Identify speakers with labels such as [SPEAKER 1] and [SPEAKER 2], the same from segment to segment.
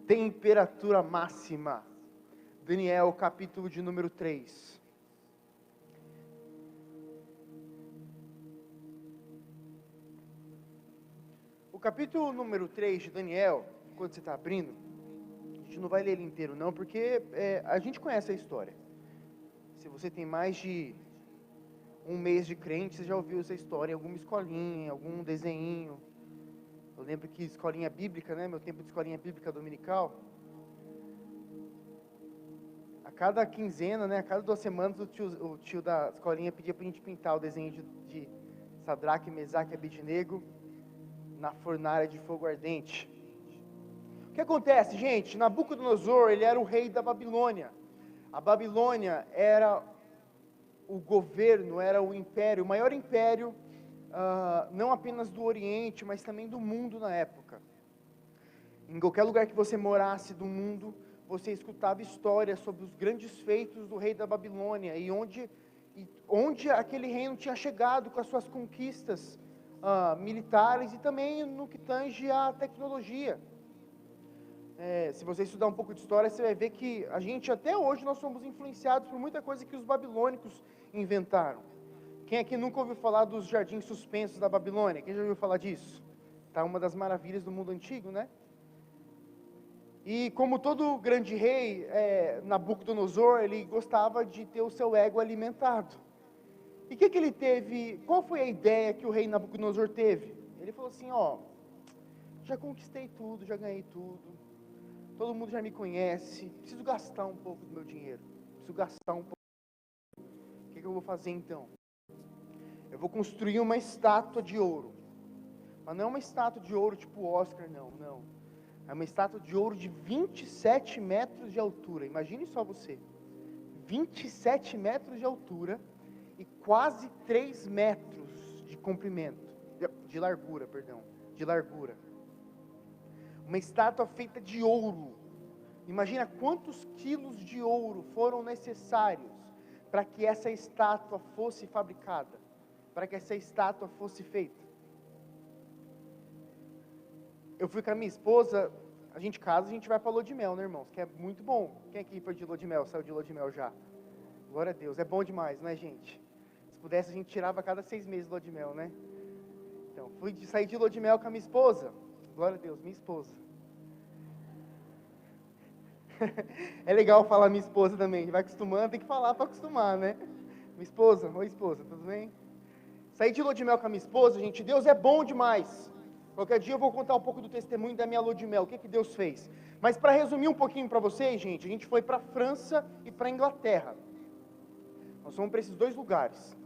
[SPEAKER 1] Temperatura máxima. Daniel, capítulo de número 3. O capítulo número 3 de Daniel, quando você está abrindo, a gente não vai ler ele inteiro não, porque a gente conhece a história. Se você tem mais de um mês de crente, você já ouviu essa história em alguma escolinha, em algum desenho. Eu lembro que escolinha bíblica, né? Meu tempo de escolinha bíblica dominical. A cada quinzena, né? A cada 2 semanas, o tio da escolinha pedia pra gente pintar o desenho de Sadraque, Mesaque e Abednego na fornalha de fogo ardente. O que acontece, gente? Nabucodonosor, ele era o rei da Babilônia. A Babilônia era o governo, era o império, o maior império, não apenas do Oriente, mas também do mundo na época. Em qualquer lugar que você morasse do mundo, você escutava histórias sobre os grandes feitos do rei da Babilônia e onde aquele reino tinha chegado com as suas conquistas militares e também no que tange à tecnologia. Se você estudar um pouco de história, você vai ver que a gente, até hoje, nós somos influenciados por muita coisa que os babilônicos inventaram. Quem aqui nunca ouviu falar dos jardins suspensos da Babilônia? Quem já ouviu falar disso? Tá, uma das maravilhas do mundo antigo, né? E como todo grande rei, Nabucodonosor, ele gostava de ter o seu ego alimentado. E o que ele teve? Qual foi a ideia que o rei Nabucodonosor teve? Ele falou assim, já conquistei tudo, já ganhei tudo, todo mundo já me conhece, preciso gastar um pouco do meu dinheiro, preciso gastar um pouco. O que eu vou fazer então? Eu vou construir uma estátua de ouro, mas não é uma estátua de ouro tipo Oscar, não. É uma estátua de ouro de 27 metros de altura, imagine só você, 27 metros de altura e quase 3 metros de comprimento, de largura. Uma estátua feita de ouro. Imagina quantos quilos de ouro foram necessários para que essa estátua fosse fabricada, para que essa estátua fosse feita. Eu fui com a minha esposa, a gente casa, a gente vai para lua de mel, né, irmãos? Que é muito bom. Quem aqui foi de lua de mel, saiu de lua de mel já? Glória a Deus, é bom demais, não é, gente? Se pudesse, a gente tirava a cada 6 meses lua de mel, né? Então, sair de lua de mel com a minha esposa. Glória a Deus, minha esposa. É legal falar minha esposa também, vai acostumando, tem que falar para acostumar, né? Minha esposa, oi esposa, tudo bem? Sair de lua de mel com a minha esposa, gente, Deus é bom demais. Qualquer dia eu vou contar um pouco do testemunho da minha lua de mel, o que Deus fez. Mas para resumir um pouquinho para vocês, gente, a gente foi para a França e para a Inglaterra. Nós fomos para esses 2 lugares.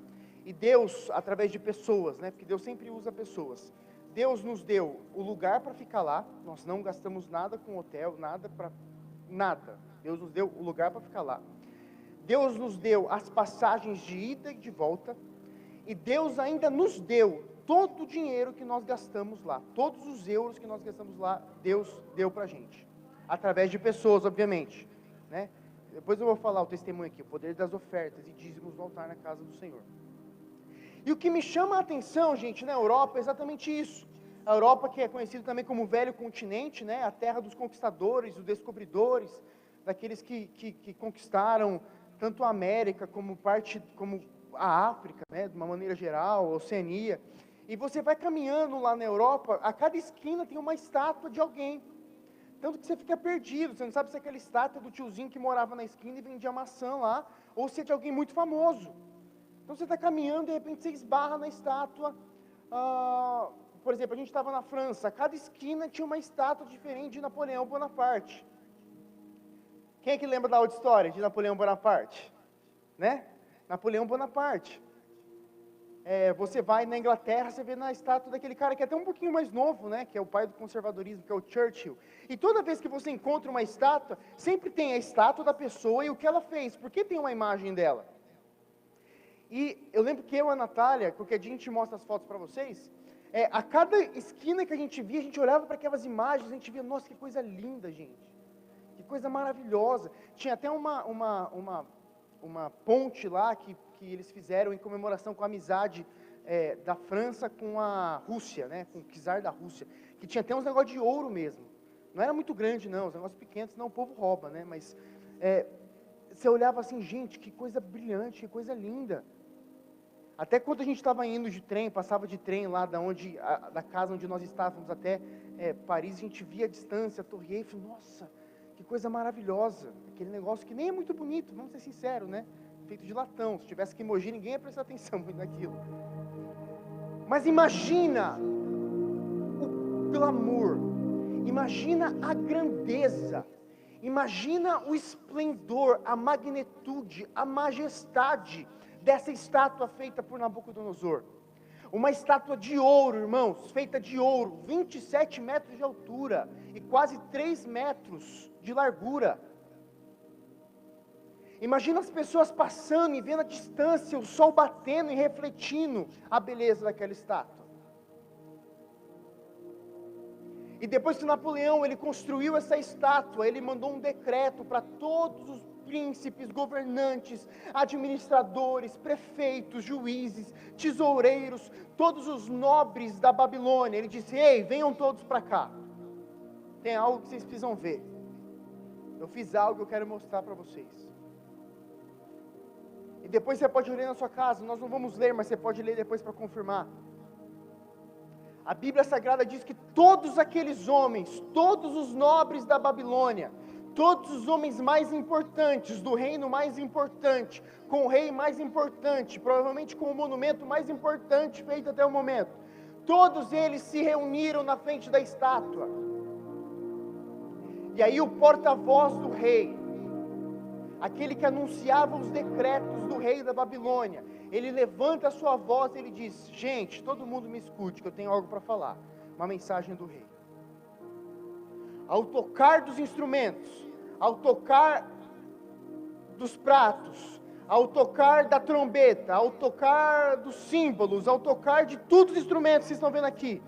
[SPEAKER 1] E Deus, através de pessoas, né? Porque Deus sempre usa pessoas. Deus nos deu o lugar para ficar lá. Nós não gastamos nada com hotel, nada. Deus nos deu o lugar para ficar lá. Deus nos deu as passagens de ida e de volta. E Deus ainda nos deu todo o dinheiro que nós gastamos lá. Todos os euros que nós gastamos lá, Deus deu para a gente. Através de pessoas, obviamente, né? Depois eu vou falar o testemunho aqui, o poder das ofertas e dízimos no altar na casa do Senhor. E o que me chama a atenção, gente, na Europa é exatamente isso. A Europa, que é conhecida também como o velho continente, né? A terra dos conquistadores, dos descobridores, daqueles que conquistaram tanto a América como a África, né? De uma maneira geral, a Oceania. E você vai caminhando lá na Europa, a cada esquina tem uma estátua de alguém. Tanto que você fica perdido, você não sabe se é aquela estátua do tiozinho que morava na esquina e vendia maçã lá, ou se é de alguém muito famoso. Então você está caminhando e de repente você esbarra na estátua. Por exemplo, a gente estava na França, cada esquina tinha uma estátua diferente de Napoleão Bonaparte. Quem é que lembra da outra história de Napoleão Bonaparte? Né? Napoleão Bonaparte. Você vai na Inglaterra, você vê na estátua daquele cara que é até um pouquinho mais novo, né? Que é o pai do conservadorismo, que é o Churchill. E toda vez que você encontra uma estátua, sempre tem a estátua da pessoa e o que ela fez. Por que tem uma imagem dela? E eu lembro que eu e a Natália, qualquer dia a gente mostra as fotos para vocês, a cada esquina que a gente via, a gente olhava para aquelas imagens, a gente via, nossa, que coisa linda, gente. Que coisa maravilhosa. Tinha até uma ponte lá que eles fizeram em comemoração com a amizade da França com a Rússia, né, com o czar da Rússia, que tinha até uns negócios de ouro mesmo. Não era muito grande não, os negócios pequenos, senão o povo rouba, né? Mas você olhava assim, gente, que coisa brilhante, que coisa linda. Até quando a gente estava indo de trem, passava de trem lá da casa onde nós estávamos até Paris, a gente via a distância, a Torre Eiffel, nossa, que coisa maravilhosa. Aquele negócio que nem é muito bonito, vamos ser sinceros, né? Feito de latão, se tivesse que emoji, ninguém ia prestar atenção muito naquilo. Mas imagina o glamour, imagina a grandeza, imagina o esplendor, a magnitude, a majestade dessa estátua feita por Nabucodonosor. Uma estátua de ouro, irmãos, feita de ouro, 27 metros de altura e quase 3 metros de largura. Imagina as pessoas passando e vendo a distância, o sol batendo e refletindo a beleza daquela estátua. E depois que Napoleão ele construiu essa estátua, ele mandou um decreto para todos os príncipes, governantes, administradores, prefeitos, juízes, tesoureiros, todos os nobres da Babilônia. Ele disse: ei, venham todos para cá. Tem algo que vocês precisam ver. Eu fiz algo que eu quero mostrar para vocês. E depois você pode ler na sua casa, nós não vamos ler, mas você pode ler depois para confirmar. A Bíblia Sagrada diz que todos aqueles homens, todos os nobres da Babilônia, todos os homens mais importantes, do reino mais importante, com o rei mais importante, provavelmente com o monumento mais importante feito até o momento, todos eles se reuniram na frente da estátua. E aí o porta-voz do rei, aquele que anunciava os decretos do rei da Babilônia, ele levanta a sua voz e ele diz: gente, todo mundo me escute, que eu tenho algo para falar, uma mensagem do rei. Ao tocar dos instrumentos, ao tocar dos pratos, ao tocar da trombeta, ao tocar dos símbolos, ao tocar de todos os instrumentos que vocês estão vendo aqui,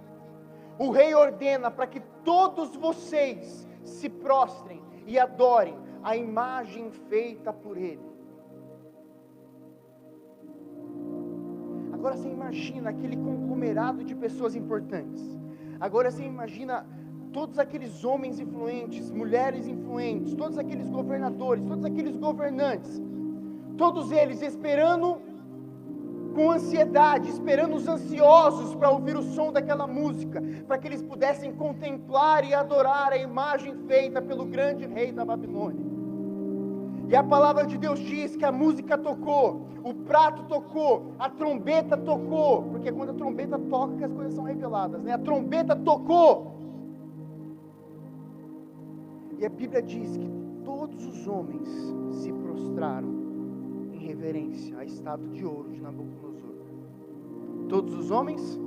[SPEAKER 1] o rei ordena para que todos vocês se prostrem e adorem a imagem feita por ele. Agora você imagina aquele conglomerado de pessoas importantes. Agora você imagina todos aqueles homens influentes, mulheres influentes, todos aqueles governadores, todos aqueles governantes, todos eles esperando com ansiedade, esperando os ansiosos para ouvir o som daquela música, para que eles pudessem contemplar e adorar a imagem feita pelo grande rei da Babilônia. E a palavra de Deus diz que a música tocou, o prato tocou, a trombeta tocou, porque quando a trombeta toca que as coisas são reveladas, né? A trombeta tocou. E a Bíblia diz que todos os homens se prostraram em reverência à estátua de ouro de Nabucodonosor. Todos os homens?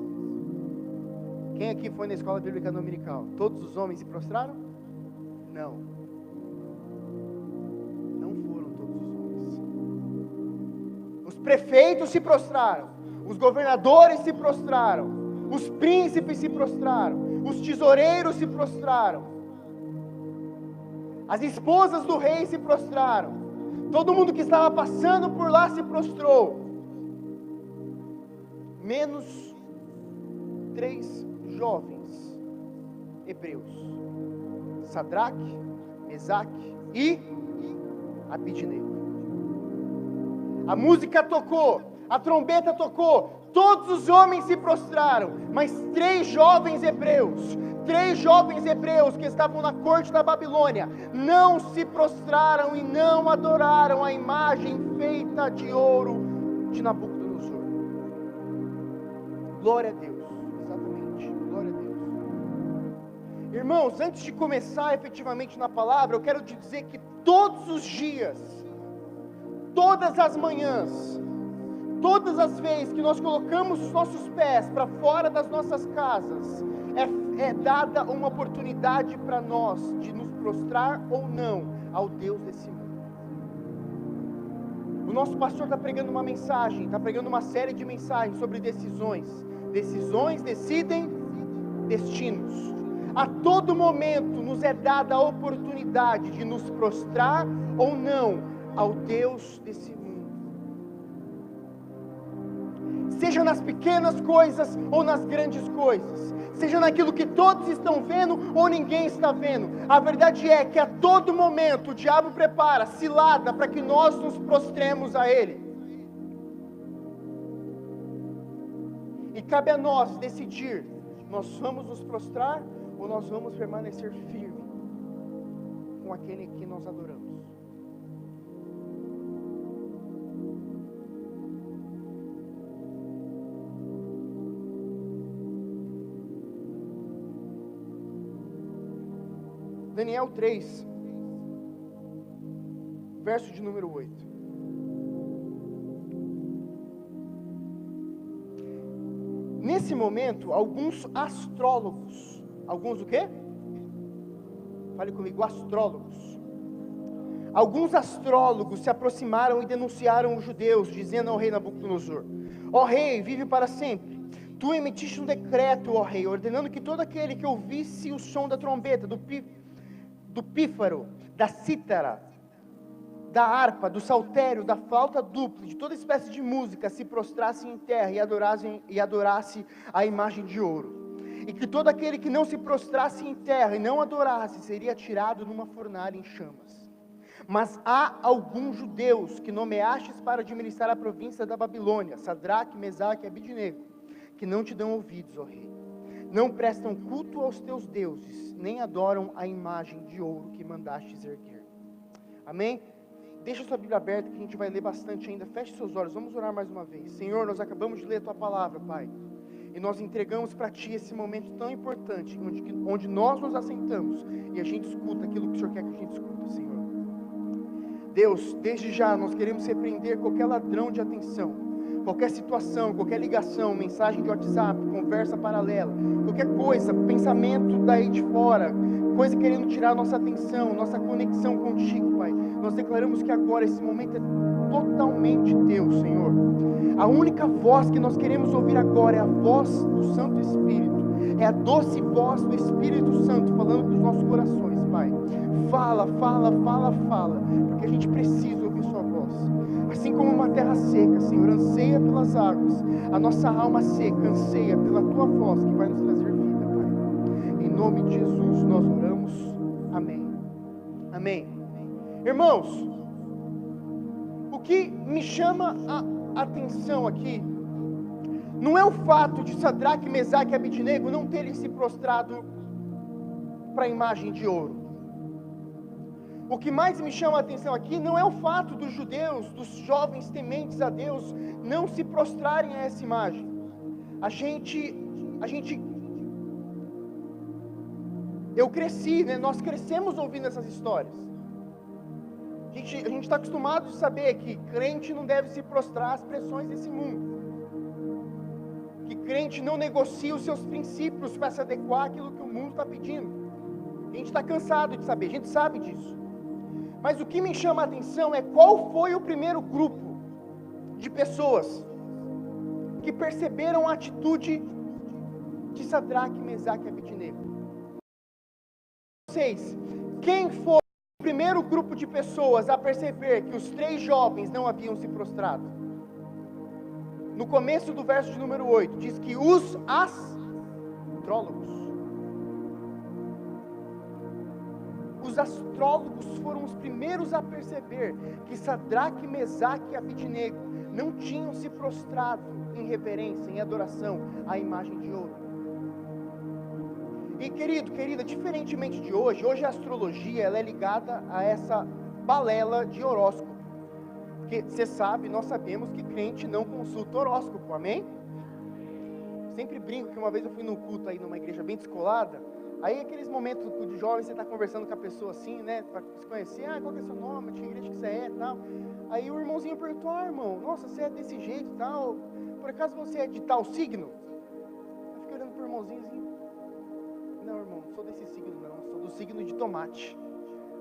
[SPEAKER 1] Quem aqui foi na escola bíblica dominical? Todos os homens se prostraram? Não. Os prefeitos se prostraram, os governadores se prostraram, os príncipes se prostraram, os tesoureiros se prostraram, as esposas do rei se prostraram, todo mundo que estava passando por lá se prostrou, menos 3 jovens hebreus: Sadraque, Mesaque e Abidnego. A música tocou, a trombeta tocou, todos os homens se prostraram, mas 3 jovens hebreus que estavam na corte da Babilônia, não se prostraram e não adoraram a imagem feita de ouro de Nabucodonosor. Glória a Deus, exatamente, glória a Deus. Irmãos, antes de começar efetivamente na palavra, eu quero te dizer que todos os dias, todas as manhãs, todas as vezes que nós colocamos os nossos pés para fora das nossas casas, é dada uma oportunidade para nós de nos prostrar ou não ao Deus desse mundo. O nosso pastor está pregando uma mensagem, está pregando uma série de mensagens sobre decisões. Decisões decidem destinos. A todo momento nos é dada a oportunidade de nos prostrar ou não ao Deus desse mundo. seja nas pequenas coisas ou nas grandes coisas, seja naquilo que todos estão vendo ou ninguém está vendo. A verdade é que a todo momento o diabo prepara cilada para que nós nos prostremos a Ele. E cabe a nós decidir, nós vamos nos prostrar ou nós vamos permanecer firmes com aquele que nós adoramos. Daniel 3, verso de número 8. Nesse momento, alguns astrólogos, alguns o quê? Fale comigo, astrólogos. Alguns astrólogos se aproximaram e denunciaram os judeus, dizendo ao rei Nabucodonosor: ó rei, vive para sempre. Tu emitiste um decreto, ó rei, ordenando que todo aquele que ouvisse o som da trombeta, do pífaro, da cítara, da harpa, do saltério, da flauta dupla, de toda espécie de música, se prostrasse em terra e adorasse a imagem de ouro. E que todo aquele que não se prostrasse em terra e não adorasse, seria tirado numa fornalha em chamas. Mas há alguns judeus que nomeastes para administrar a província da Babilônia, Sadraque, Mesaque e Abidnego, que não te dão ouvidos, ó rei. Não prestam culto aos teus deuses, nem adoram a imagem de ouro que mandastes erguer. Amém? Deixa sua Bíblia aberta que a gente vai ler bastante ainda. Feche seus olhos, vamos orar mais uma vez. Senhor, nós acabamos de ler a tua palavra, Pai. E nós entregamos para ti esse momento tão importante, onde nós nos assentamos e a gente escuta aquilo que o Senhor quer que a gente escuta, Senhor. Deus, desde já nós queremos repreender qualquer ladrão de atenção, qualquer situação, qualquer ligação, mensagem de WhatsApp, conversa paralela, qualquer coisa, pensamento daí de fora, coisa querendo tirar a nossa atenção, nossa conexão contigo, Pai. Nós declaramos que agora esse momento é totalmente teu, Senhor. A única voz que nós queremos ouvir agora é a voz do Santo Espírito, é a doce voz do Espírito Santo falando nos nossos corações, Pai. Fala, fala, fala, fala, porque a gente precisa ouvir sua voz. Assim como uma terra seca, Senhor, anseia pelas águas, a nossa alma seca anseia pela tua voz que vai nos trazer vida, Pai. Em nome de Jesus nós oramos. Amém. Amém. Irmãos, o que me chama a atenção aqui não é o fato de Sadraque, Mesaque e Abidnego não terem se prostrado para a imagem de ouro. O que mais me chama a atenção aqui não é o fato dos judeus, dos jovens tementes a Deus, não se prostrarem a essa imagem. Eu cresci, né? Nós crescemos ouvindo essas histórias. A gente está acostumado a saber que crente não deve se prostrar às pressões desse mundo. Que crente não negocia os seus princípios para se adequar àquilo que o mundo está pedindo. A gente está cansado de saber, a gente sabe disso. Mas o que me chama a atenção é qual foi o primeiro grupo de pessoas que perceberam a atitude de Sadraque, Mesaque e Abidnego. Vocês, quem foi o primeiro grupo de pessoas a perceber que os 3 jovens não haviam se prostrado? No começo do verso de número 8, diz que os astrólogos. Os astrólogos foram os primeiros a perceber que Sadraque, Mesaque e Abidnego não tinham se prostrado em reverência, em adoração à imagem de ouro. E querida, diferentemente de hoje a astrologia ela é ligada a essa balela de horóscopo. Porque você sabe, nós sabemos que crente não consulta horóscopo, amém? Sempre brinco que uma vez eu fui num culto aí numa igreja bem descolada. Aí aqueles momentos de jovem, você está conversando com a pessoa assim, né, para se conhecer, qual que é seu nome, de que igreja que você é e tal. Aí o irmãozinho perguntou, irmão, nossa, você é desse jeito e tal, por acaso você é de tal signo? Eu fiquei olhando pro irmãozinho assim, não irmão, não sou desse signo não, sou do signo de tomate.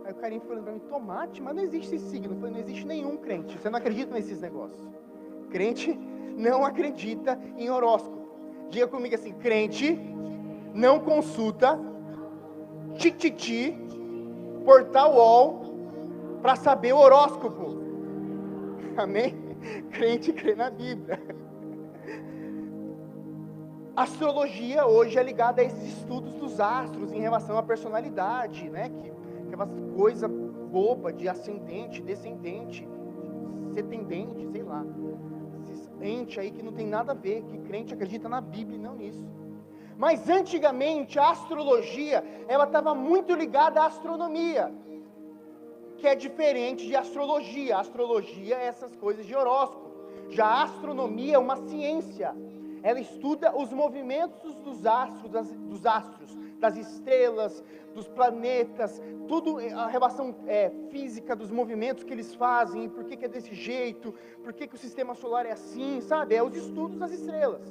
[SPEAKER 1] Aí o carinha foi olhando para mim, tomate? Mas não existe esse signo. Eu falei, não existe nenhum crente, você não acredita nesses negócios. Crente não acredita em horóscopo. Diga comigo assim, crente não consulta Tititi, Portal UOL, para saber o horóscopo. Amém? Crente crê na Bíblia. A astrologia hoje é ligada a esses estudos dos astros em relação à personalidade, né? Que é uma coisa boba de ascendente, descendente, setendente, sei lá. Esses ente aí que não tem nada a ver, que crente acredita na Bíblia e não nisso. Mas antigamente a astrologia, ela estava muito ligada à astronomia, que é diferente de astrologia. A astrologia é essas coisas de horóscopo. Já a astronomia é uma ciência. Ela estuda os movimentos dos astros, das estrelas, dos planetas, tudo a relação física dos movimentos que eles fazem, por que é desse jeito, por que o sistema solar é assim, sabe? É os estudos das estrelas.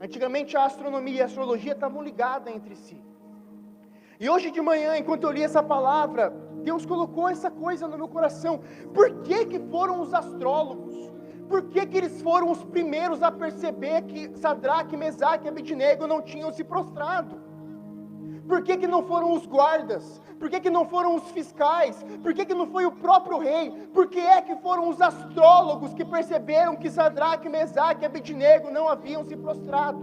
[SPEAKER 1] Antigamente a astronomia e a astrologia estavam ligadas entre si. E hoje de manhã, enquanto eu li essa palavra, Deus colocou essa coisa no meu coração. Por que foram os astrólogos? Por que eles foram os primeiros a perceber que Sadraque, Mesaque e Abednego não tinham se prostrado? Por que não foram os guardas? Por que não foram os fiscais? Por que não foi o próprio rei? Por que é que foram os astrólogos que perceberam que Sadraque, Mesaque e Abednego não haviam se prostrado?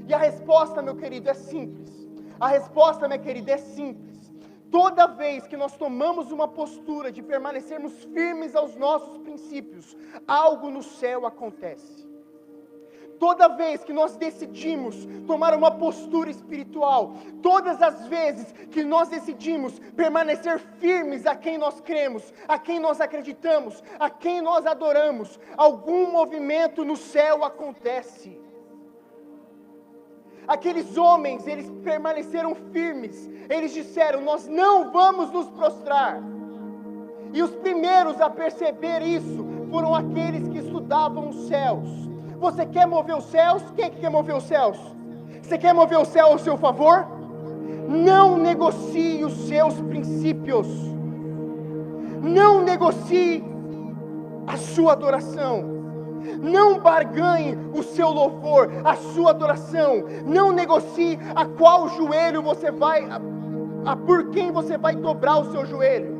[SPEAKER 1] E a resposta, meu querido, é simples. A resposta, minha querida, é simples. Toda vez que nós tomamos uma postura de permanecermos firmes aos nossos princípios, algo no céu acontece. Toda vez que nós decidimos tomar uma postura espiritual, todas as vezes que nós decidimos permanecer firmes a quem nós cremos, a quem nós acreditamos, a quem nós adoramos, algum movimento no céu acontece. Aqueles homens, eles permaneceram firmes, eles disseram, nós não vamos nos prostrar. E os primeiros a perceber isso, foram aqueles que estudavam os céus. Você quer mover os céus? Quem que quer mover os céus? Você quer mover o céu ao seu favor? Não negocie os seus princípios. Não negocie a sua adoração. Não barganhe o seu louvor, a sua adoração. Não negocie a qual joelho você vai, por quem você vai dobrar o seu joelho.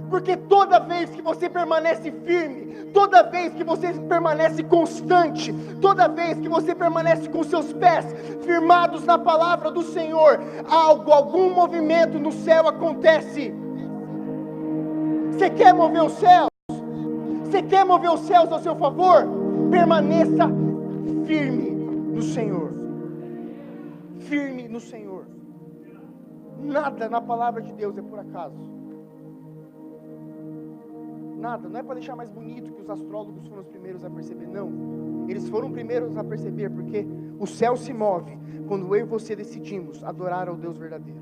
[SPEAKER 1] Porque toda vez que você permanece firme, toda vez que você permanece constante, toda vez que você permanece com seus pés firmados na palavra do Senhor, algum movimento no céu acontece. Você quer mover os céus? Você quer mover os céus ao seu favor? Permaneça firme no Senhor. Firme no Senhor. Nada na palavra de Deus é por acaso. Nada, não é para deixar mais bonito que os astrólogos foram os primeiros a perceber, não. Eles foram os primeiros a perceber porque o céu se move quando eu e você decidimos adorar ao Deus verdadeiro.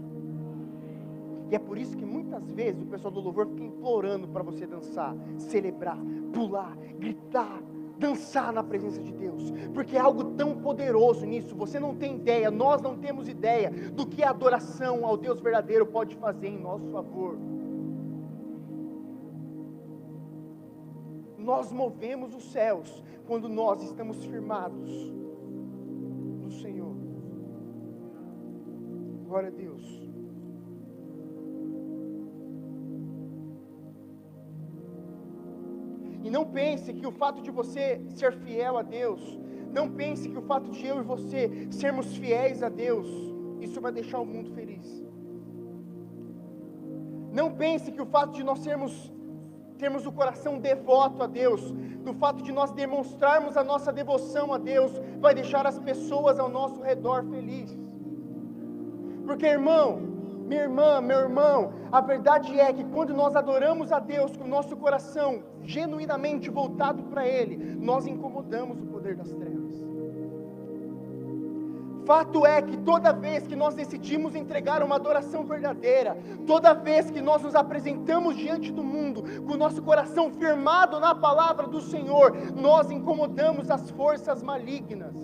[SPEAKER 1] E é por isso que muitas vezes o pessoal do louvor fica implorando para você dançar, celebrar, pular, gritar, dançar na presença de Deus, porque é algo tão poderoso nisso. Você não tem ideia, nós não temos ideia do que a adoração ao Deus verdadeiro pode fazer em nosso favor. Nós movemos os céus quando nós estamos firmados no Senhor. Glória a Deus. E não pense que o fato de você ser fiel a Deus, não pense que o fato de eu e você sermos fiéis a Deus, isso vai deixar o mundo feliz. Não pense que o fato de nós termos o coração devoto a Deus, do fato de nós demonstrarmos a nossa devoção a Deus, vai deixar as pessoas ao nosso redor felizes. Porque, irmão, minha irmã, meu irmão, a verdade é que quando nós adoramos a Deus com o nosso coração genuinamente voltado para Ele, nós incomodamos o poder das trevas. Fato é que toda vez que nós decidimos entregar uma adoração verdadeira, toda vez que nós nos apresentamos diante do mundo, com o nosso coração firmado na palavra do Senhor, nós incomodamos as forças malignas.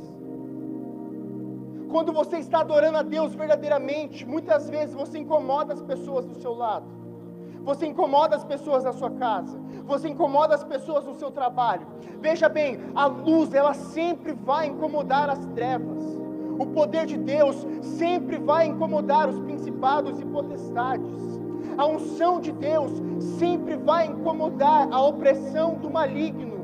[SPEAKER 1] Quando você está adorando a Deus verdadeiramente, muitas vezes você incomoda as pessoas do seu lado, você incomoda as pessoas na sua casa, você incomoda as pessoas no seu trabalho. Veja bem, a luz, ela sempre vai incomodar as trevas. O poder de Deus sempre vai incomodar os principados e potestades. A unção de Deus sempre vai incomodar a opressão do maligno.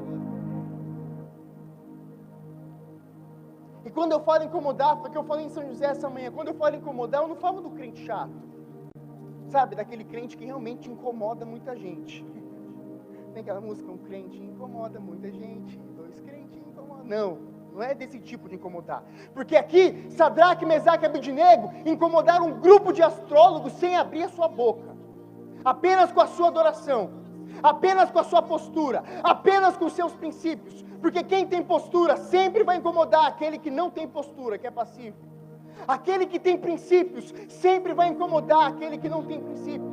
[SPEAKER 1] E quando eu falo incomodar, porque eu falei em São José essa manhã, quando eu falo incomodar, eu não falo do crente chato. Sabe, daquele crente que realmente incomoda muita gente. Tem aquela música, um crente incomoda muita gente, dois crentes incomodam. Não é desse tipo de incomodar. Porque aqui, Sadraque, Mesaque e Abednego incomodaram um grupo de astrólogos sem abrir a sua boca. Apenas com a sua adoração, apenas com a sua postura, apenas com os seus princípios. Porque quem tem postura sempre vai incomodar aquele que não tem postura, que é passivo. Aquele que tem princípios sempre vai incomodar aquele que não tem princípio.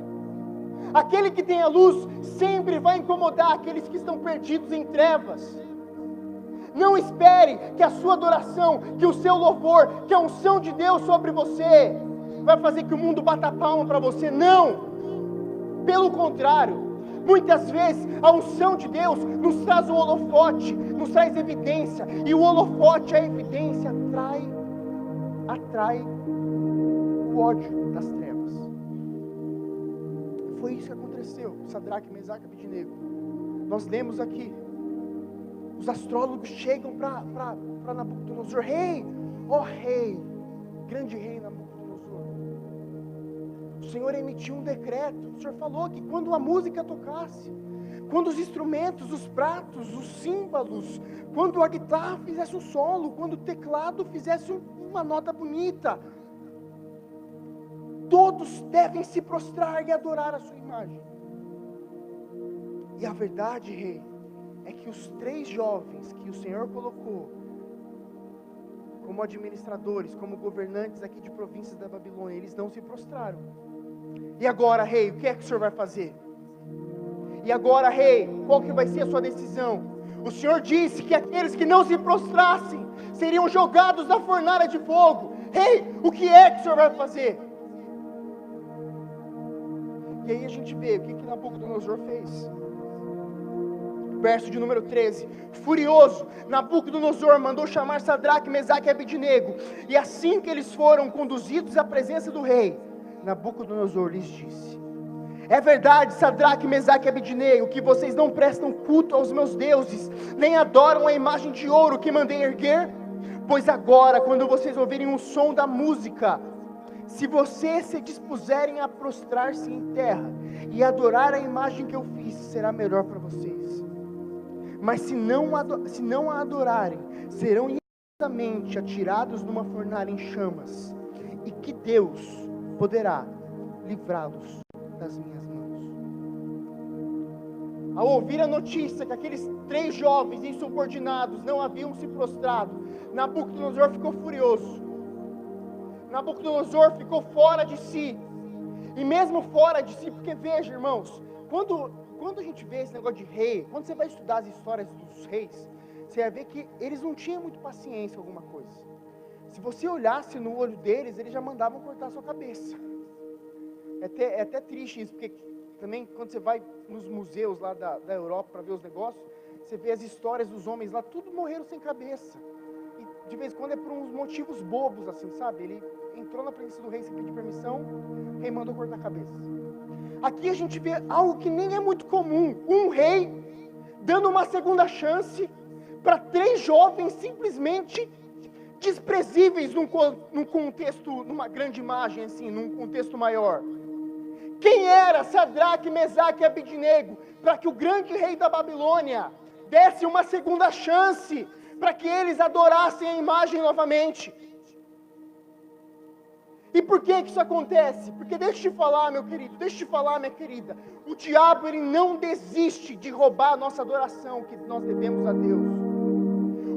[SPEAKER 1] Aquele que tem a luz sempre vai incomodar aqueles que estão perdidos em trevas. Não espere que a sua adoração, que o seu louvor, que a unção de Deus sobre você vai fazer que o mundo bata palma para você. Não! Pelo contrário, muitas vezes a unção de Deus nos traz o holofote, nos traz evidência, e o holofote, a evidência, atrai o ódio das trevas. Foi isso que aconteceu com Sadraque, Mesaque e Abednego. Nós lemos aqui, os astrólogos chegam para Nabucodonosor: rei, ó rei, grande rei Nabucodonosor, o Senhor emitiu um decreto. O Senhor falou que quando a música tocasse, quando os instrumentos, os pratos, os símbolos, quando a guitarra fizesse um solo, quando o teclado fizesse uma nota bonita, todos devem se prostrar e adorar a sua imagem. E a verdade, rei, é que os 3 jovens que o Senhor colocou como administradores, como governantes aqui de províncias da Babilônia, eles não se prostraram. E agora, rei, o que é que o Senhor vai fazer? E agora, rei, qual que vai ser a sua decisão? O Senhor disse que aqueles que não se prostrassem seriam jogados na fornalha de fogo. Rei, o que é que o Senhor vai fazer? E aí a gente vê o que Nabucodonosor fez. Verso de número 13: furioso, Nabucodonosor mandou chamar Sadraque, Mesaque e Abednego, e assim que eles foram conduzidos à presença do rei, Nabucodonosor lhes disse: é verdade, Sadraque, Mesaque e Abednego, que vocês não prestam culto aos meus deuses, nem adoram a imagem de ouro que mandei erguer? Pois agora, quando vocês ouvirem o som da música, se vocês se dispuserem a prostrar-se em terra e adorar a imagem que eu fiz, será melhor para vocês. Mas se não a adorarem, serão imediatamente atirados numa fornalha em chamas, e que Deus poderá livrá-los das minhas mãos. Ao ouvir a notícia que aqueles 3 jovens insubordinados não haviam se prostrado, Nabucodonosor ficou furioso. Nabucodonosor ficou fora de si. E mesmo fora de si, porque veja, irmãos, quando a gente vê esse negócio de rei, quando você vai estudar as histórias dos reis, você vai ver que eles não tinham muito paciência com alguma coisa. Se você olhasse no olho deles, eles já mandavam cortar a sua cabeça. É até triste isso, porque também quando você vai nos museus lá da Europa para ver os negócios, você vê as histórias dos homens lá, tudo morreram sem cabeça. E de vez em quando é por uns motivos bobos, assim, sabe? Ele entrou na presença do rei sem pedir permissão, o rei mandou cortar a cabeça. Aqui a gente vê algo que nem é muito comum, um rei dando uma segunda chance para 3 jovens simplesmente desprezíveis num contexto, numa grande imagem assim, num contexto maior. Quem era Sadraque, Mesaque e Abednego para que o grande rei da Babilônia desse uma segunda chance para que eles adorassem a imagem novamente? E por que isso acontece? Porque deixa eu te falar, meu querido, deixa eu te falar, minha querida, o diabo, ele não desiste de roubar a nossa adoração que nós devemos a Deus.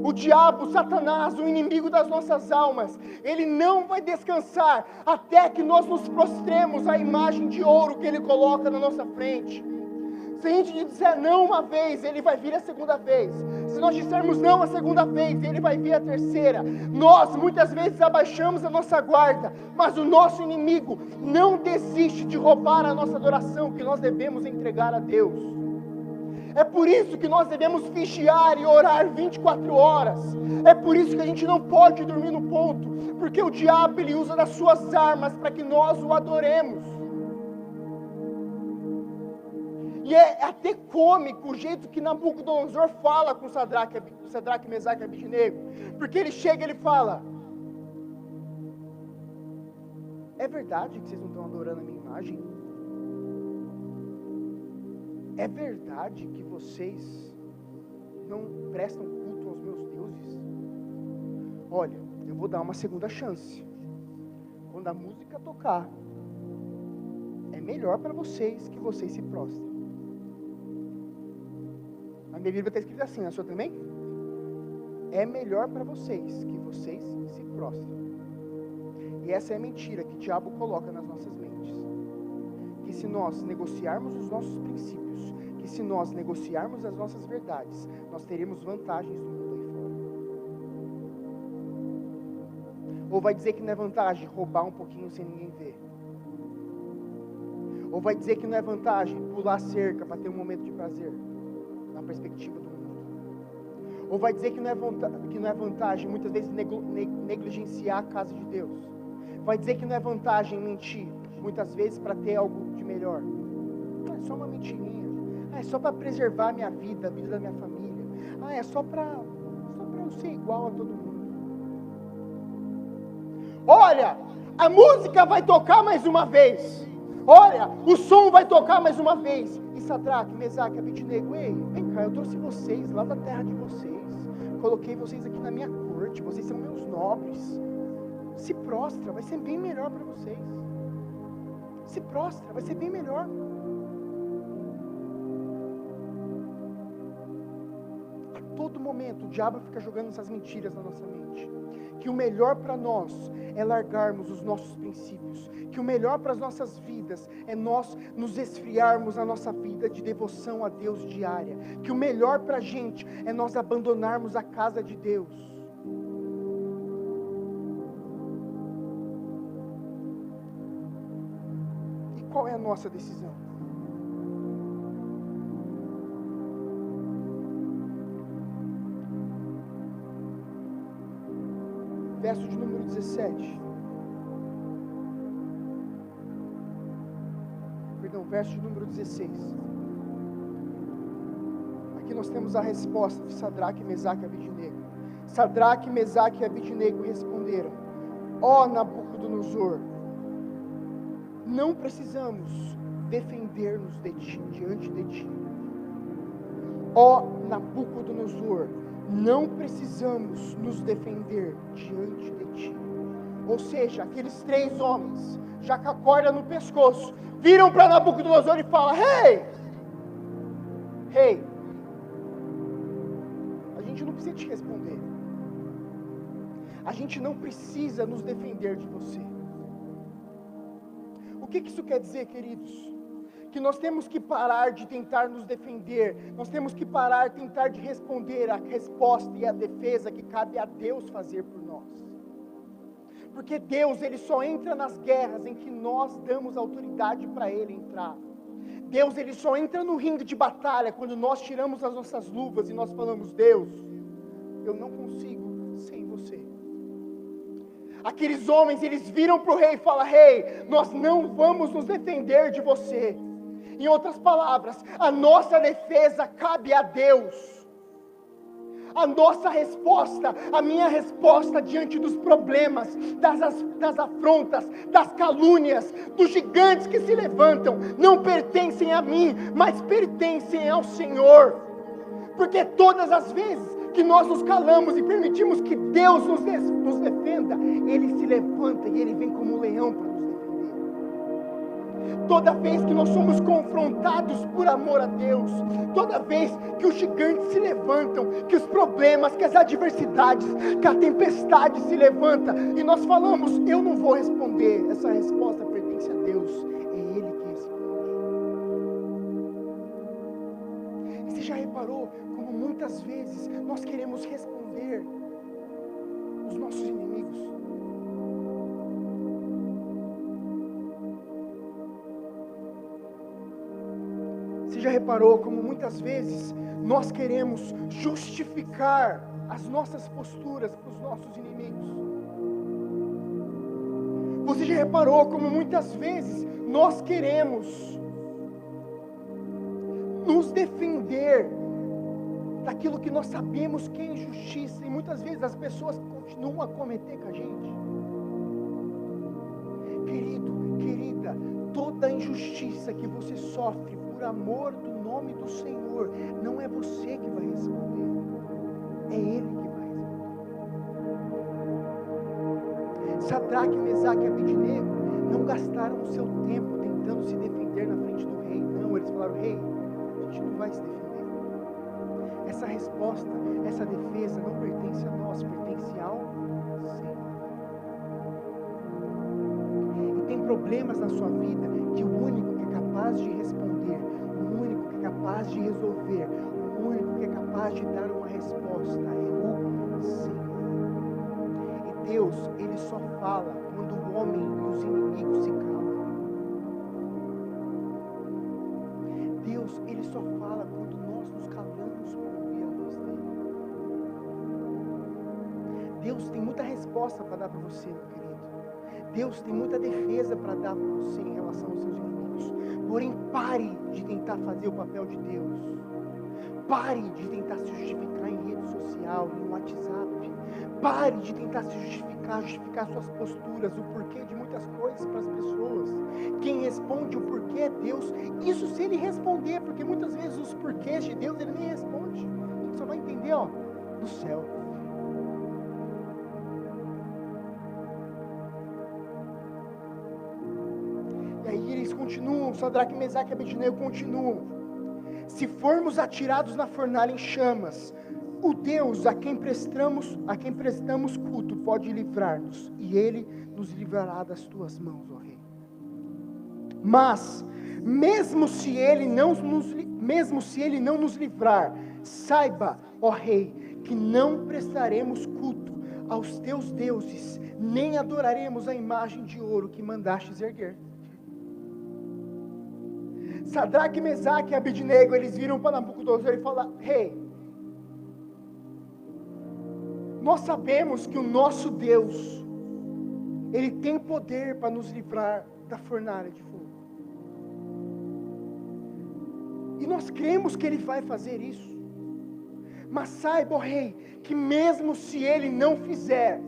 [SPEAKER 1] O diabo, Satanás, o inimigo das nossas almas, ele não vai descansar até que nós nos prostremos à imagem de ouro que ele coloca na nossa frente. Se a gente disser não uma vez, ele vai vir a segunda vez. Se nós dissermos não a segunda vez, ele vai vir a terceira. Nós muitas vezes abaixamos a nossa guarda, mas o nosso inimigo não desiste de roubar a nossa adoração que nós devemos entregar a Deus. É por isso que nós devemos vigiar e orar 24 horas. É por isso que a gente não pode dormir no ponto, porque o diabo, ele usa das suas armas para que nós o adoremos. E é até cômico o jeito que Nabucodonosor fala com Sadraque, Mesaque e Abednego. Porque ele chega e ele fala: é verdade que vocês não estão adorando a minha imagem? É verdade que vocês não prestam culto aos meus deuses? Olha, eu vou dar uma segunda chance. Quando a música tocar, é melhor para vocês que vocês se prostrem. Na minha Bíblia está escrito assim, na sua também? É melhor para vocês que vocês se prostrem. E essa é a mentira que o diabo coloca nas nossas mentes. Que se nós negociarmos os nossos princípios, que se nós negociarmos as nossas verdades, nós teremos vantagens no mundo aí fora. Ou vai dizer que não é vantagem roubar um pouquinho sem ninguém ver. Ou vai dizer que não é vantagem pular cerca para ter um momento de prazer, na perspectiva do mundo. Ou vai dizer que não é vantagem muitas vezes negligenciar a casa de Deus. Vai dizer que não é vantagem mentir, muitas vezes para ter algo de melhor. É só uma mentirinha. É só para preservar a minha vida, a vida da minha família. É só para eu ser igual a todo mundo. Olha, a música vai tocar mais uma vez. Olha, o som vai tocar mais uma vez. E Sadraque, Mesaque, Abednego, ei, vem cá, eu trouxe vocês lá da terra de vocês. Coloquei vocês aqui na minha corte, vocês são meus nobres. Se prostra, vai ser bem melhor para vocês. Se prostra, vai ser bem melhor. A todo momento o diabo fica jogando essas mentiras na nossa mente. Que o melhor para nós é largarmos os nossos princípios. Que o melhor para as nossas vidas é nós nos esfriarmos na nossa vida de devoção a Deus diária. Que o melhor para a gente é nós abandonarmos a casa de Deus. E qual é a nossa decisão? Verso de número 17. Perdão, verso de número 16. Aqui nós temos a resposta de Sadraque, Mesaque e Abednego. Sadraque, Mesaque e Abednego responderam: ó Nabucodonosor, não precisamos defender-nos diante de ti. Ó Nabucodonosor, não precisamos nos defender diante de ti. Ou seja, aqueles 3 homens, já com a corda no pescoço, viram para Nabucodonosor e falam: Hey, a gente não precisa te responder. A gente não precisa nos defender de você. O que isso quer dizer, queridos? Que nós temos que parar de tentar nos defender, nós temos que parar de tentar de responder a resposta e a defesa que cabe a Deus fazer por nós. Porque Deus, Ele só entra nas guerras em que nós damos autoridade para Ele entrar. Deus, Ele só entra no ringue de batalha quando nós tiramos as nossas luvas e nós falamos: Deus, eu não consigo sem você. Aqueles homens, eles viram para o rei e falam: Rei, nós não vamos nos defender de você. Em outras palavras, a nossa defesa cabe a Deus. A nossa resposta, a minha resposta diante dos problemas, das afrontas, das calúnias, dos gigantes que se levantam, não pertencem a mim, mas pertencem ao Senhor. Porque todas as vezes que nós nos calamos e permitimos que Deus nos defenda, Ele se levanta e Ele vem como um leão para nos defender. Toda vez que nós somos confrontados por amor a Deus, toda vez que os gigantes se levantam, que os problemas, que as adversidades, que a tempestade se levanta, e nós falamos: eu não vou responder, essa resposta pertence a Deus, é Ele que responde. E você já reparou como muitas vezes nós queremos responder os nossos inimigos? Você já reparou como muitas vezes nós queremos justificar as nossas posturas para os nossos inimigos? Você já reparou como muitas vezes nós queremos responder daquilo que nós sabemos que é injustiça, e muitas vezes as pessoas continuam a cometer com a gente. Querido, querida, toda injustiça que você sofre por amor do nome do Senhor, não é você que vai responder, é Ele que vai responder. Sadraque, Mesaque e Abednego não gastaram o seu tempo tentando se defender na frente do rei. Não, eles falaram: rei, a gente não vai se defender. Essa resposta, essa defesa não pertence a nós, pertence ao Senhor. E tem problemas na sua vida que o único que é capaz de responder, o único que é capaz de resolver, o único que é capaz de dar uma resposta é o Senhor. E Deus, Ele só fala quando o homem e os inimigos se calam. Deus, Ele só fala quando nós nos calamos para ouvir a voz dEle. Deus tem muita resposta para dar para você, meu querido. Deus tem muita defesa para dar para você em relação aos seus inimigos. Porém, pare de tentar fazer o papel de Deus. Pare de tentar se justificar em rede social, no WhatsApp. Pare de tentar se justificar suas posturas, o porquê de muitas coisas para as pessoas. Quem responde o porquê é Deus. Isso se Ele responder, porque muitas vezes os porquês de Deus Ele nem responde. A gente só vai entender, no céu. E aí eles continuam, Sadraque, Mesaque e Abednego continuam. Se formos atirados na fornalha em chamas, o Deus a quem prestamos culto pode livrar-nos, e Ele nos livrará das tuas mãos, ó Rei. Mas, mesmo se Ele não nos livrar, saiba, ó Rei, que não prestaremos culto aos teus deuses, nem adoraremos a imagem de ouro que mandastes erguer. Sadraque, Mesaque e Abednego, eles viram para Nabucodonosor e falaram: rei, nós sabemos que o nosso Deus, Ele tem poder para nos livrar da fornalha de fogo. E nós cremos que Ele vai fazer isso. Mas saiba, ó rei, que mesmo se Ele não fizer,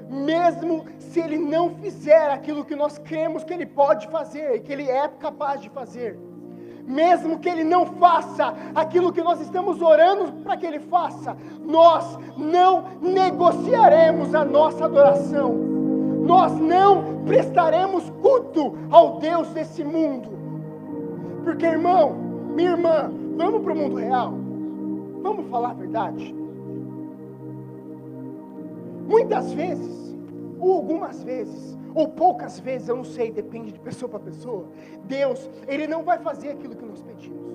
[SPEAKER 1] mesmo se Ele não fizer aquilo que nós cremos que Ele pode fazer, e que Ele é capaz de fazer, mesmo que Ele não faça aquilo que nós estamos orando para que Ele faça, nós não negociaremos a nossa adoração, nós não prestaremos culto ao Deus desse mundo, porque, irmão, minha irmã, vamos para o mundo real, vamos falar a verdade. Muitas vezes, ou algumas vezes, ou poucas vezes, eu não sei, depende de pessoa para pessoa, Deus, Ele não vai fazer aquilo que nós pedimos,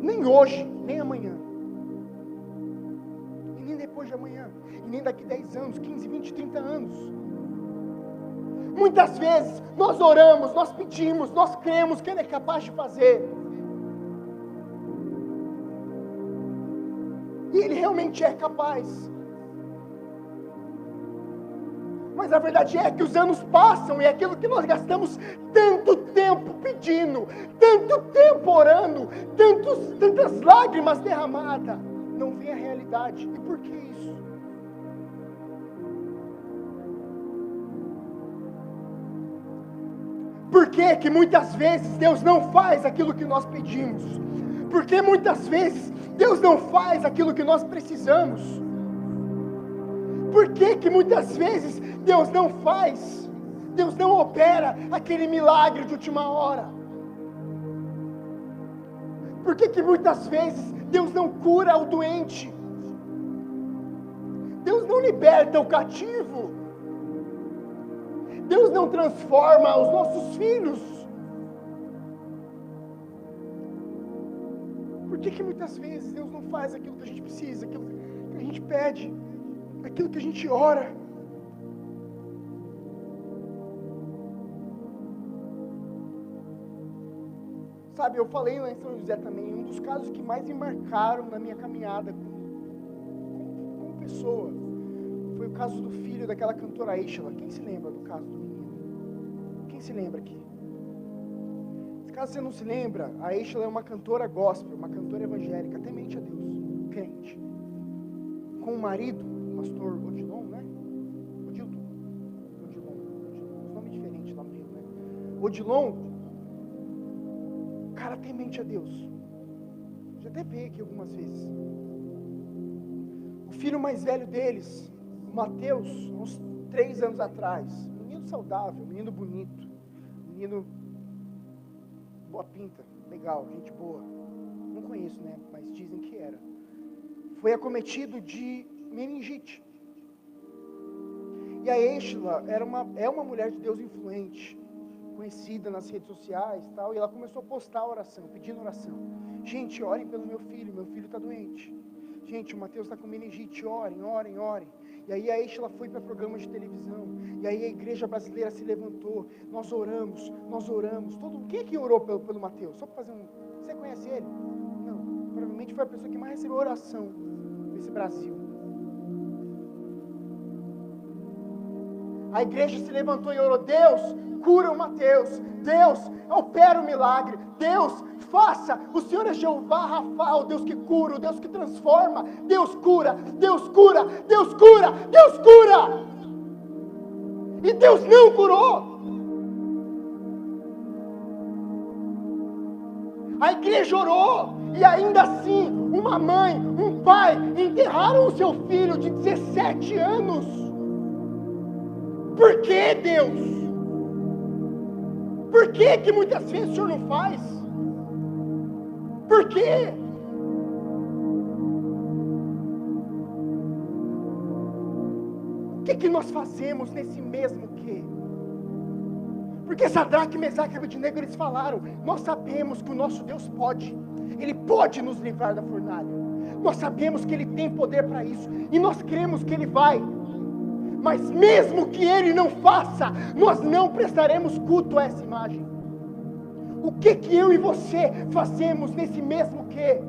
[SPEAKER 1] nem hoje, nem amanhã, e nem depois de amanhã, e nem daqui 10 anos, 15, 20, 30 anos. Muitas vezes, nós oramos, nós pedimos, nós cremos que Ele é capaz de fazer, e Ele realmente é capaz. Mas a verdade é que os anos passam e aquilo que nós gastamos tanto tempo pedindo, tanto tempo orando, tantas lágrimas derramadas, não vem a realidade. E por que isso? Por que muitas vezes Deus não faz aquilo que nós pedimos? Por que muitas vezes Deus não faz aquilo que nós precisamos? Por que muitas vezes Deus não faz, Deus não opera aquele milagre de última hora? Por que muitas vezes Deus não cura o doente? Deus não liberta o cativo? Deus não transforma os nossos filhos? Por que muitas vezes Deus não faz aquilo que a gente precisa, aquilo que a gente pede, aquilo que a gente ora? Sabe, eu falei lá em São José também, um dos casos que mais me marcaram na minha caminhada como pessoa, foi o caso do filho daquela cantora Aisha. Quem se lembra do caso do menino? Quem se lembra aqui? Esse Caso você não se lembra, a Estela é uma cantora gospel, uma cantora evangélica, temente a Deus, crente. Com o marido, o pastor Odilon, né? Odilon, nome diferente lá no Rio, né? Odilon, cara temente a Deus. Já até veio aqui algumas vezes. O filho mais velho deles, o Mateus, uns 3 anos atrás, menino saudável, menino bonito, menino boa pinta, legal, gente boa. Não conheço, né? Mas dizem que era. Foi acometido de meningite. E a Estela é uma mulher de Deus influente, conhecida nas redes sociais e tal, e ela começou a postar oração, pedindo oração. Gente, orem pelo meu filho está doente. Gente, o Mateus está com meningite, orem. E aí a Estela foi para programas de televisão, e aí a igreja brasileira se levantou, nós oramos. Quem é que orou pelo Mateus? Só para fazer Você conhece ele? Não, provavelmente foi a pessoa que mais recebeu oração nesse Brasil. A igreja se levantou e orou: Deus, cura o Mateus. Deus, opera o milagre. Deus, faça. O Senhor é Jeová Rafa, o Deus que cura, o Deus que transforma. Deus cura. E Deus não curou. A igreja orou, e ainda assim, uma mãe, um pai, enterraram o seu filho de 17 anos. Por que, Deus? Por que muitas vezes o Senhor não faz? Por quê? O que nós fazemos nesse mesmo quê? Porque Sadraque, Mesaque e Abednego, eles falaram: nós sabemos que o nosso Deus pode, Ele pode nos livrar da fornalha. Nós sabemos que Ele tem poder para isso, e nós cremos que Ele vai. Mas mesmo que Ele não faça, nós não prestaremos culto a essa imagem. O que eu e você fazemos nesse mesmo quê?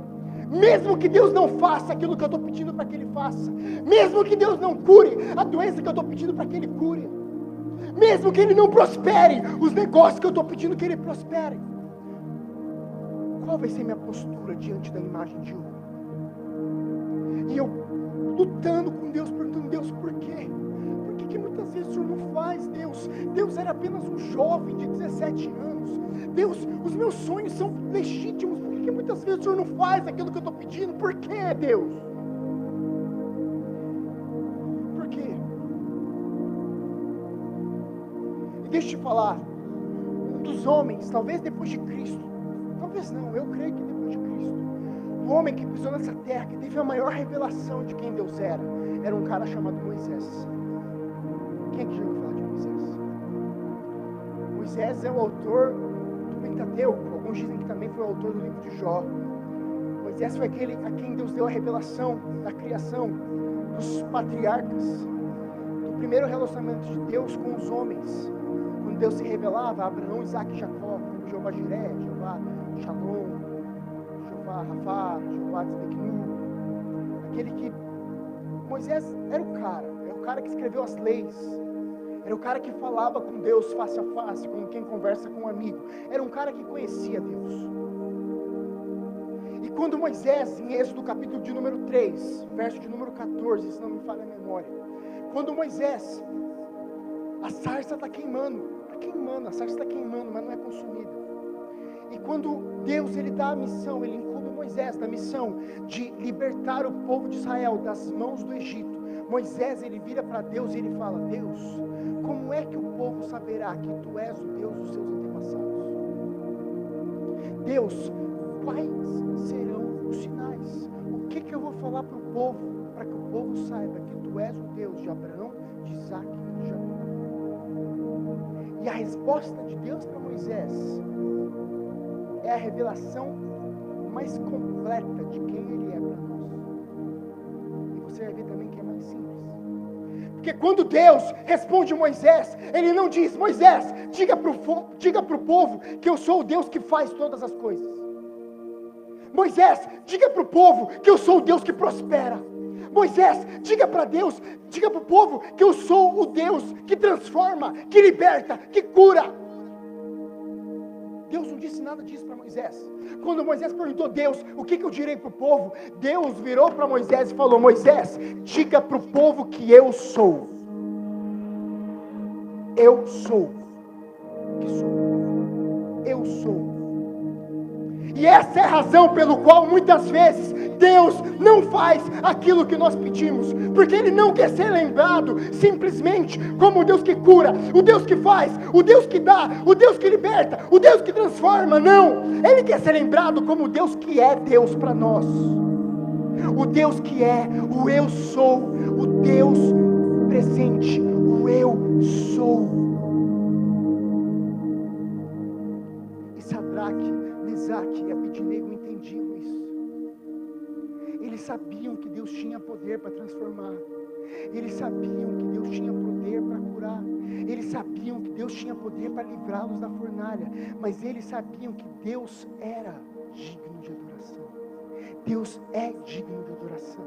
[SPEAKER 1] Mesmo que Deus não faça aquilo que eu estou pedindo para que Ele faça, mesmo que Deus não cure a doença que eu estou pedindo para que Ele cure, mesmo que Ele não prospere os negócios que eu estou pedindo que Ele prospere, qual vai ser minha postura diante da imagem de ouro? E eu lutando com Deus, perguntando: Deus, por quê? Por que muitas vezes o Senhor não faz, Deus? Deus era apenas um jovem de 17 anos. Deus, os meus sonhos são legítimos. Por que muitas vezes o Senhor não faz aquilo que eu estou pedindo? Por quê, Deus? Por quê? E deixa eu te falar, um dos homens, talvez depois de Cristo, talvez não, eu creio que depois de Cristo, o homem que pisou nessa terra, que teve a maior revelação de quem Deus era um cara chamado Moisés. Quem é que já ouviu falar de Moisés? Moisés é o autor do Pentateuco. Alguns dizem que também foi o autor do livro de Jó. Moisés foi aquele a quem Deus deu a revelação da criação, dos patriarcas, do primeiro relacionamento de Deus com os homens. Quando Deus se revelava a Abraão, Isaac e Jacó, como Jeová Jiré, Jeová Shalom, Jeová Rafa, Jeová Tzedeknu. Aquele que Moisés era o cara que escreveu as leis. Era o cara que falava com Deus face a face, como quem conversa com um amigo. Era um cara que conhecia Deus. E quando Moisés, em Êxodo capítulo de número 3, verso de número 14, se não me falha a memória, quando Moisés, a sarça está queimando, a sarça está queimando, mas não é consumida. E quando Deus ele dá a missão, ele incumbe Moisés da missão de libertar o povo de Israel das mãos do Egito. Moisés ele vira para Deus e ele fala: Deus, como é que o povo saberá que Tu és o Deus dos seus antepassados? Deus, quais serão os sinais? O que eu vou falar para o povo, para que o povo saiba que Tu és o Deus de Abraão, de Isaac e de Jacó? E a resposta de Deus para Moisés é a revelação mais completa de quem Ele é para nós. E você vai ver também que é mais simples. Porque quando Deus responde Moisés, Ele não diz: Moisés, diga para o povo que eu sou o Deus que faz todas as coisas. Moisés, diga para o povo que eu sou o Deus que prospera. Moisés, diga para o povo que eu sou o Deus que transforma, que liberta, que cura. Deus não disse nada disso para Moisés. Quando Moisés perguntou a Deus, o que eu direi para o povo? Deus virou para Moisés e falou, Moisés, diga para o povo que eu sou. Eu sou que sou. Eu sou. E essa é a razão pelo qual muitas vezes Deus não faz aquilo que nós pedimos, porque Ele não quer ser lembrado simplesmente como o Deus que cura, o Deus que faz, o Deus que dá, o Deus que liberta, o Deus que transforma. Não, Ele quer ser lembrado como o Deus que é Deus para nós, o Deus que é o eu sou, o Deus presente, o eu sou. E Sadraque, Mesaque e Abednego entendiam isso. Eles sabiam que Deus tinha poder para transformar. Eles sabiam que Deus tinha poder para curar. Eles sabiam que Deus tinha poder para livrá-los da fornalha. Mas eles sabiam que Deus era digno de adoração. Deus é digno de adoração.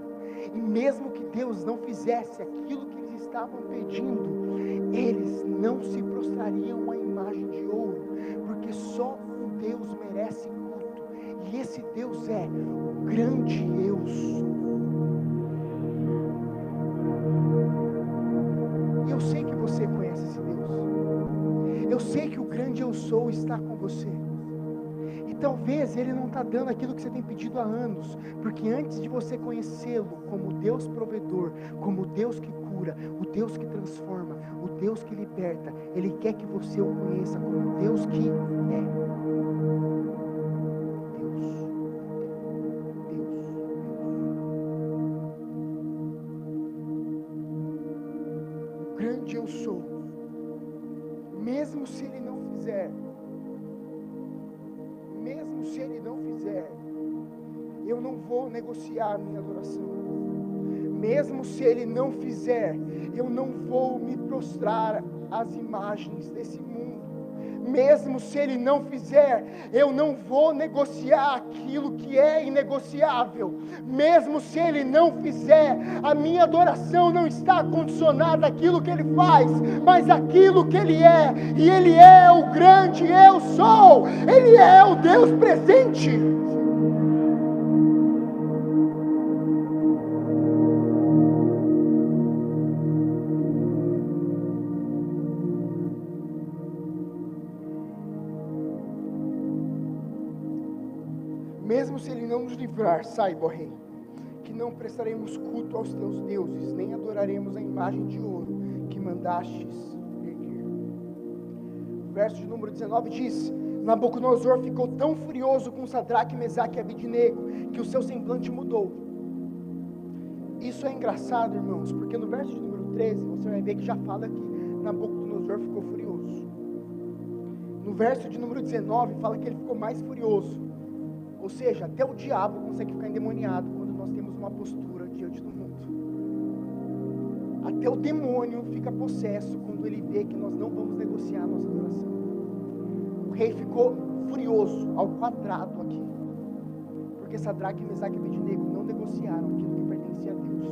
[SPEAKER 1] E mesmo que Deus não fizesse aquilo que eles estavam pedindo, eles não se prostrariam à imagem de ouro, porque só um Deus merece culto, e esse Deus é o grande eu sou. E eu sei que você conhece esse Deus, eu sei que o grande eu sou está com você, e talvez Ele não está dando aquilo que você tem pedido há anos, porque antes de você conhecê-lo como Deus provedor, como Deus que cura, o Deus que transforma, o Deus que liberta, Ele quer que você o conheça como Deus que é. Grande eu sou, mesmo se Ele não fizer, eu não vou negociar a minha adoração. Mesmo se Ele não fizer, eu não vou me prostrar às imagens desse mundo. Mesmo se Ele não fizer, eu não vou negociar aquilo que é inegociável. Mesmo se Ele não fizer, a minha adoração não está condicionada àquilo que Ele faz, mas àquilo que Ele é. E Ele é o grande eu sou. Ele é o Deus presente. Mesmo se Ele não nos livrar, saiba, ó Rei, que não prestaremos culto aos teus deuses, nem adoraremos a imagem de ouro que mandastes erguer. O verso de número 19 diz: Nabucodonosor ficou tão furioso com Sadraque, Mesaque e Abednego, que o seu semblante mudou. Isso é engraçado, irmãos, porque no verso de número 13, você vai ver que já fala que Nabucodonosor ficou furioso. No verso de número 19, fala que ele ficou mais furioso. Ou seja, até o diabo consegue ficar endemoniado quando nós temos uma postura diante do mundo. Até o demônio fica possesso quando ele vê que nós não vamos negociar a nossa adoração. O rei ficou furioso, ao quadrado aqui, porque Sadraque, Mesaque e Abednego não negociaram aquilo que pertencia a Deus.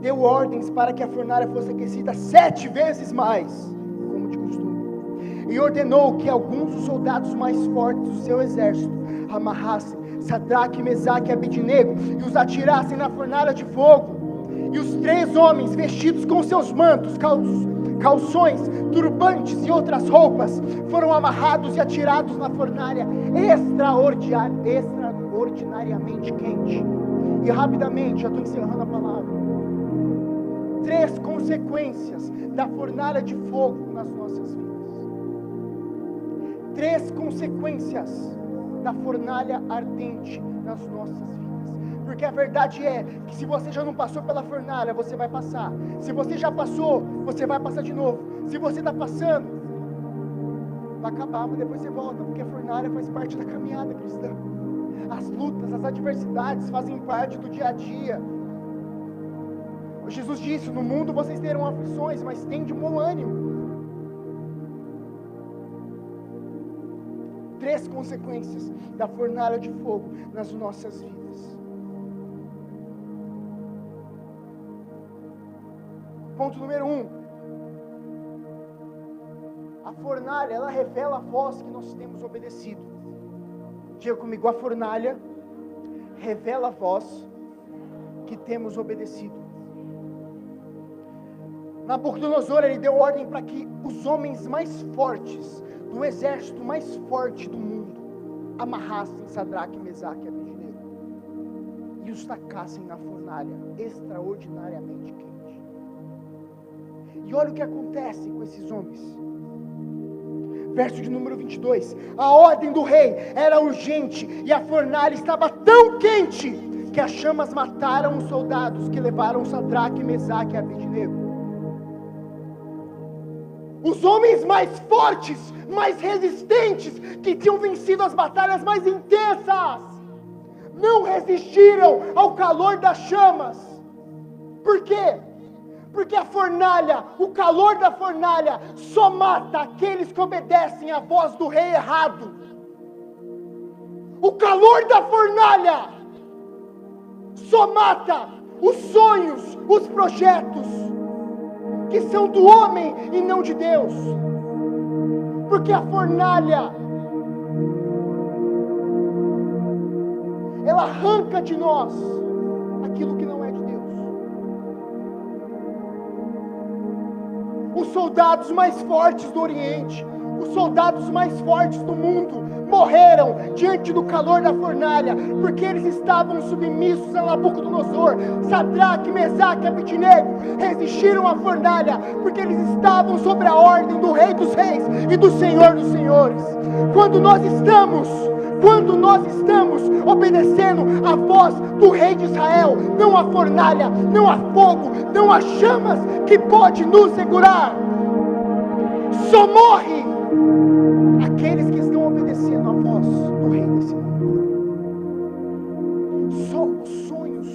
[SPEAKER 1] Deu ordens para que a fornalha fosse aquecida 7 vezes mais, como de costume. E ordenou que alguns dos soldados mais fortes do seu exército amarrassem Sadraque, Mesaque e Abednego e os atirassem na fornalha de fogo. E os 3 homens, vestidos com seus mantos, calções, turbantes e outras roupas, foram amarrados e atirados na fornalha extraordinariamente quente. E rapidamente, já estou encerrando a palavra, 3 consequências da fornalha de fogo nas nossas vidas. 3 consequências da fornalha ardente nas nossas vidas. Porque a verdade é que se você já não passou pela fornalha, você vai passar. Se você já passou, você vai passar de novo. Se você está passando, vai acabar, mas depois você volta, porque a fornalha faz parte da caminhada cristã. As lutas, as adversidades fazem parte do dia a dia. Jesus disse: no mundo vocês terão aflições, mas tende bom ânimo. 3 consequências da fornalha de fogo nas nossas vidas. Ponto número 1. A A fornalha, ela revela a voz que nós temos obedecido. Diga comigo, a fornalha revela a voz que temos obedecido. Nabucodonosor, ele deu ordem para que os homens mais fortes, do exército mais forte do mundo, amarrassem Sadraque, Mesaque e Abednego e os tacassem na fornalha extraordinariamente quente. E olha o que acontece com esses homens. Verso de número 22. A ordem do rei era urgente e a fornalha estava tão quente que as chamas mataram os soldados que levaram Sadraque, Mesaque e Abednego. Os homens mais fortes, mais resistentes, que tinham vencido as batalhas mais intensas, não resistiram ao calor das chamas. Por quê? Porque a fornalha, o calor da fornalha, só mata aqueles que obedecem à voz do rei errado. O calor da fornalha só mata os sonhos, os projetos, que são do homem e não de Deus. Porque a fornalha, ela arranca de nós aquilo que não é de Deus. Os soldados mais fortes do Oriente, os soldados mais fortes do mundo, morreram diante do calor da fornalha, porque eles estavam submissos a Nabucodonosor. Sadraque, Mesaque e Abednego resistiram à fornalha, porque eles estavam sob a ordem do Rei dos Reis e do Senhor dos Senhores. Quando nós estamos obedecendo a voz do Rei de Israel, não há fornalha, não há fogo, não há chamas que pode nos segurar. Só morre aqueles que estão obedecendo a voz do rei desse mundo. Só os sonhos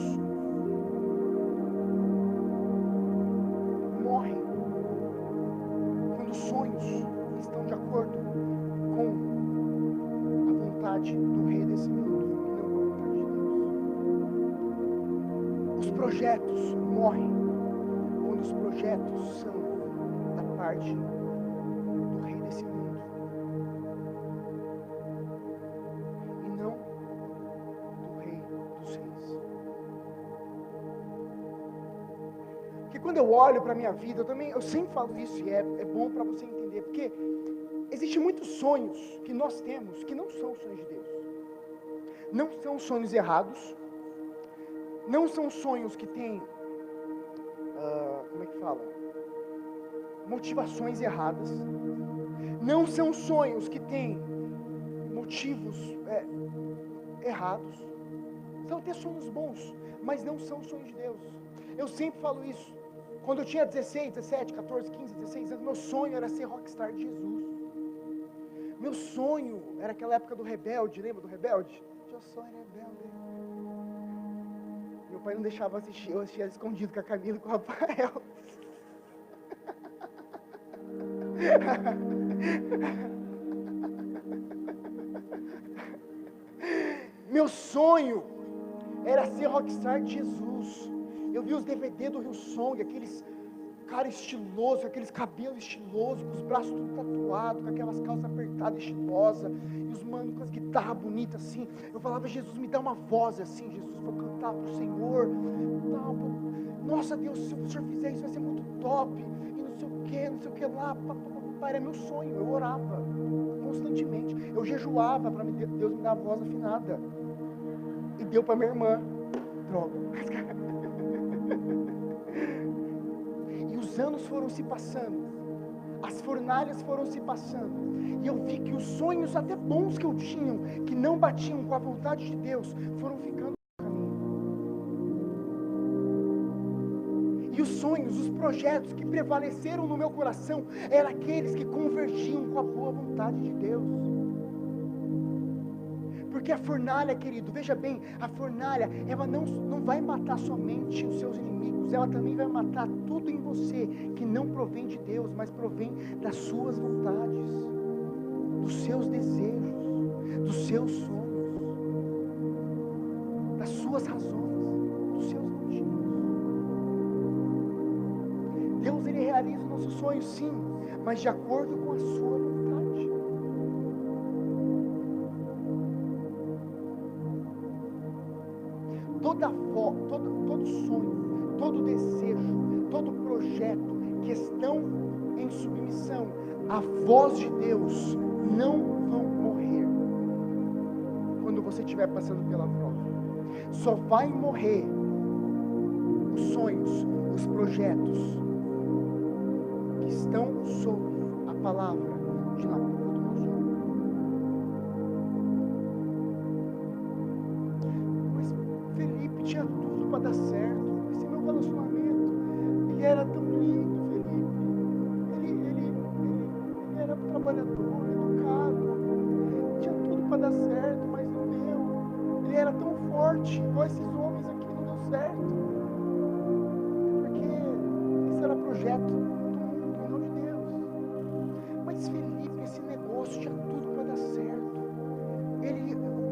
[SPEAKER 1] morrem quando os sonhos estão de acordo com a vontade do rei desse mundo e não com a vontade de Deus. Os projetos morrem quando os projetos são da parte do rei desse mundo e não do rei dos reis. Porque quando eu olho para a minha vida, eu sempre falo isso e é bom para você entender, porque existem muitos sonhos que nós temos que não são sonhos de Deus. Não são sonhos errados, não são sonhos que têm, como é que fala? Motivações erradas. Não são sonhos que têm motivos errados. São até sonhos bons, mas não são sonhos de Deus. Eu sempre falo isso. Quando eu tinha 16, 17, 14, 15, 16 anos, meu sonho era ser rockstar de Jesus. Meu sonho era aquela época do Rebelde, lembra do Rebelde? Eu sou rebelde. Meu pai não deixava assistir, eu assistia escondido com a Camila e com o Rafael. Meu sonho era ser rockstar de Jesus. Eu vi os DVD do Rio Song, aqueles cara estiloso, aqueles cabelos estilosos, com os braços tudo tatuados, com aquelas calças apertadas, estilosas, e os manos com as guitarras bonitas assim. Eu falava, Jesus, me dá uma voz assim, Jesus, para cantar pro Senhor. Nossa Deus, se o Senhor fizer isso vai ser muito top. E não sei o que lá. Era meu sonho, eu orava constantemente. Eu jejuava para Deus me dar a voz afinada. E deu para minha irmã. Droga. E os anos foram se passando, as fornalhas foram se passando, e eu vi que os sonhos até bons que eu tinha, que não batiam com a vontade de Deus, foram ficando no caminho. E os sonhos, os projetos que prevaleceram no meu coração, eram aqueles que convergiam com a boa vontade de Deus. Porque a fornalha, querido, veja bem, a fornalha, ela não vai matar somente os seus inimigos, ela também vai matar tudo em você que não provém de Deus, mas provém das suas vontades, dos seus desejos, dos seus sonhos, das suas razões, dos seus motivos. Deus, Ele realiza os nossos sonhos, sim, mas de acordo com a sua vontade. Todo sonho, todo desejo, todo projeto que estão em submissão à voz de Deus não vão morrer quando você estiver passando pela prova. Só vai morrer os sonhos, os projetos que estão sob a palavra de Nabucodonosor. Mas Felipe tinha tudo para dar certo. Esse meu relacionamento, ele era tão lindo, Felipe. Ele era trabalhador, educado, tinha tudo para dar certo, mas não deu. Ele era tão forte, igual esses homens aqui, não deu certo. Porque esse era projeto do mundo, não de Deus. Mas Felipe, esse negócio tinha tudo para dar certo.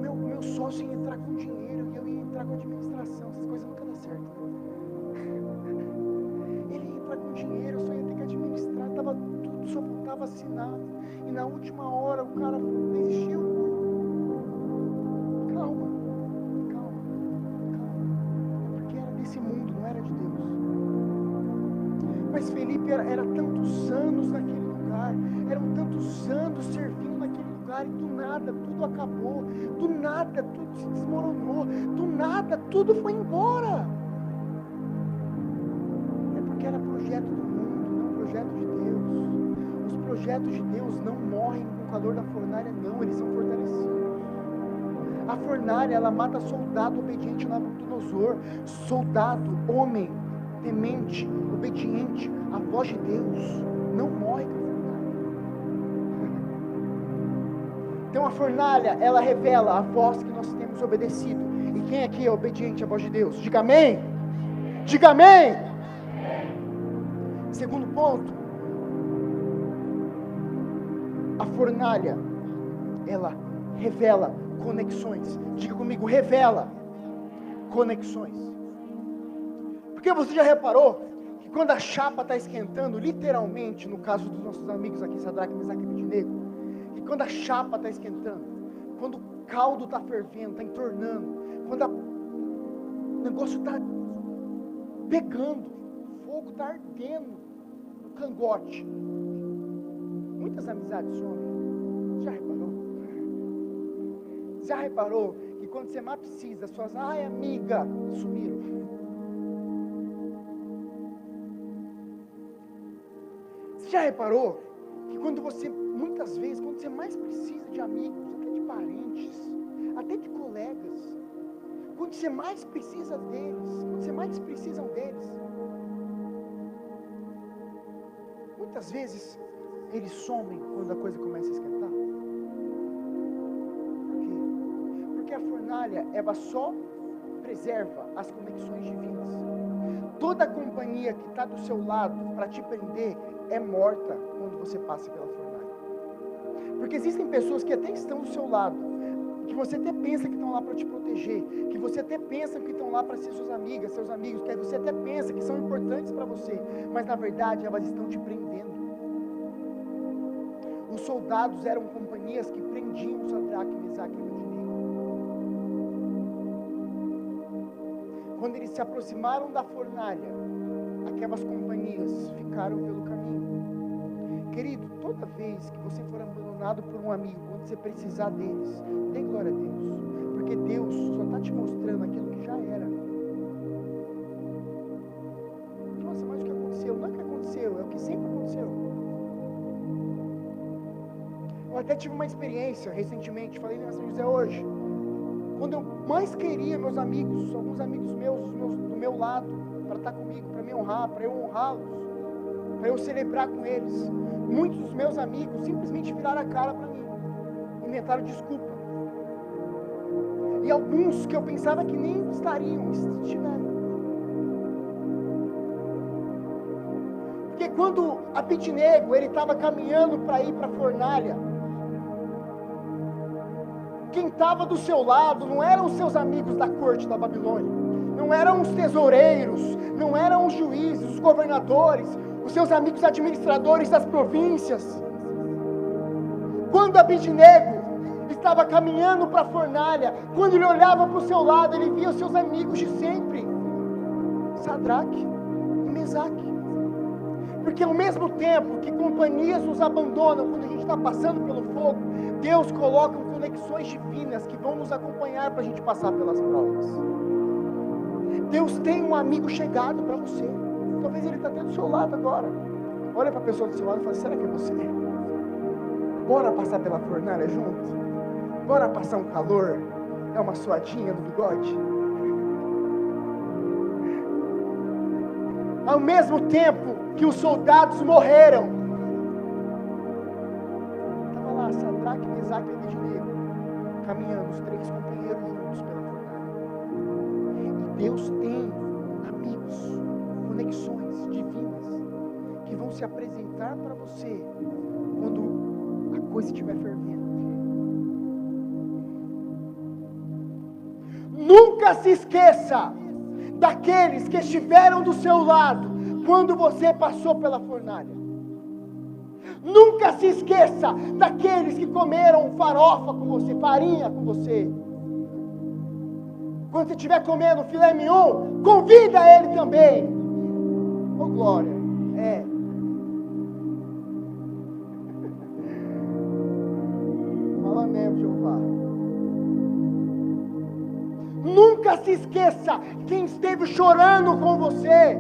[SPEAKER 1] O meu sócio ia entrar com dinheiro e eu ia entrar com administração. Essas coisas nunca dão certo. Ele ia entrar com dinheiro, eu só ia ter que administrar. Tava tudo, só faltava assinar. E na última hora o cara desistiu. Calma. É porque era desse mundo, não era de Deus. Mas Felipe era tantos anos naquele lugar, eram tantos anos servindo naquele lugar, e do nada tudo acabou, do nada tudo se desmoronou, do nada tudo foi embora. É porque era projeto do mundo, não projeto de Deus. Os projetos de Deus não morrem com o calor da fornalha, não, eles são fortalecidos. A fornalha, ela mata soldado obediente a Nabucodonosor, soldado, homem, temente, obediente à voz de Deus, não morre com a fornalha. Então a fornalha, ela revela a voz que nós temos obedecido. E quem aqui é obediente à voz de Deus? Diga amém. Diga amém. Segundo ponto, a fornalha, ela revela conexões. Diga comigo, revela conexões. Porque você já reparou que quando a chapa está esquentando, literalmente, no caso dos nossos amigos aqui, Sadraque, Mesaque e Abednego, que quando a chapa está esquentando, quando o caldo está fervendo, está entornando, quando o negócio está pegando, o fogo está ardendo no cangote, muitas amizades somem. Já reparou? Já reparou que quando você mais precisa, suas amiga, sumiram? Você já reparou que quando você, muitas vezes, quando você mais precisa de amigos, até de parentes, até de colegas, quando você mais precisa deles, quando você mais precisam deles, muitas vezes eles somem quando a coisa começa a esquentar? Por quê? Porque a fornalha, ela só preserva as conexões divinas. Toda companhia que está do seu lado para te prender é morta quando você passa pela fornalha. Porque existem pessoas que até estão do seu lado, que você até pensa que estão lá para te proteger, que você até pensa que estão lá para ser suas amigas, seus amigos, que você até pensa que são importantes para você, mas na verdade elas estão te prendendo. Os soldados eram companhias que prendiam Sadraque, Mesaque e Abednego. Quando eles se aproximaram da fornalha, aquelas companhias ficaram pelo caminho. Querido, toda vez que você for abandonado por um amigo, quando você precisar deles, dê glória a Deus, porque Deus só está te mostrando aquilo que já era. Nossa, mas o que aconteceu? Não é o que aconteceu, é o que sempre aconteceu. Eu até tive uma experiência recentemente, falei em São José hoje, quando eu mais queria meus amigos, alguns amigos meus do meu lado, para estar comigo, para me honrar, para eu honrá-los, para eu celebrar com eles. Muitos dos meus amigos simplesmente viraram a cara para mim, inventaram desculpa. E alguns que eu pensava que nem estariam, estiveram. Porque quando Abednego, ele estava caminhando para ir para a fornalha, quem estava do seu lado não eram os seus amigos da corte da Babilônia, não eram os tesoureiros, não eram os juízes, os governadores. os seus amigos administradores das províncias. Quando Abidnego estava caminhando para a fornalha, quando ele olhava para o seu lado, ele via os seus amigos de sempre, Sadraque e Mesaque. Porque ao mesmo tempo que companhias nos abandonam quando a gente está passando pelo fogo, Deus coloca conexões divinas que vão nos acompanhar para a gente passar pelas provas. Deus tem um amigo chegado para você. Talvez ele está até do seu lado agora. Olha para a pessoa do seu lado e fala: será que é você? Bora passar pela fornalha junto? Bora passar um calor? É uma suadinha no bigode? Ao mesmo tempo que os soldados morreram, estava lá Sadraque, Mesaque e Abidnego, caminhando, os 3 companheiros juntos pela fornalha. E Deus tem amigos, conexões divinas, que vão se apresentar para você quando a coisa estiver fervendo. Nunca se esqueça daqueles que estiveram do seu lado quando você passou pela fornalha. Nunca se esqueça daqueles que comeram farofa com você, farinha com você. Quando você estiver comendo filé mignon, convida ele também. Oh glória, Fala mesmo, Jeová. Nunca se esqueça quem esteve chorando com você.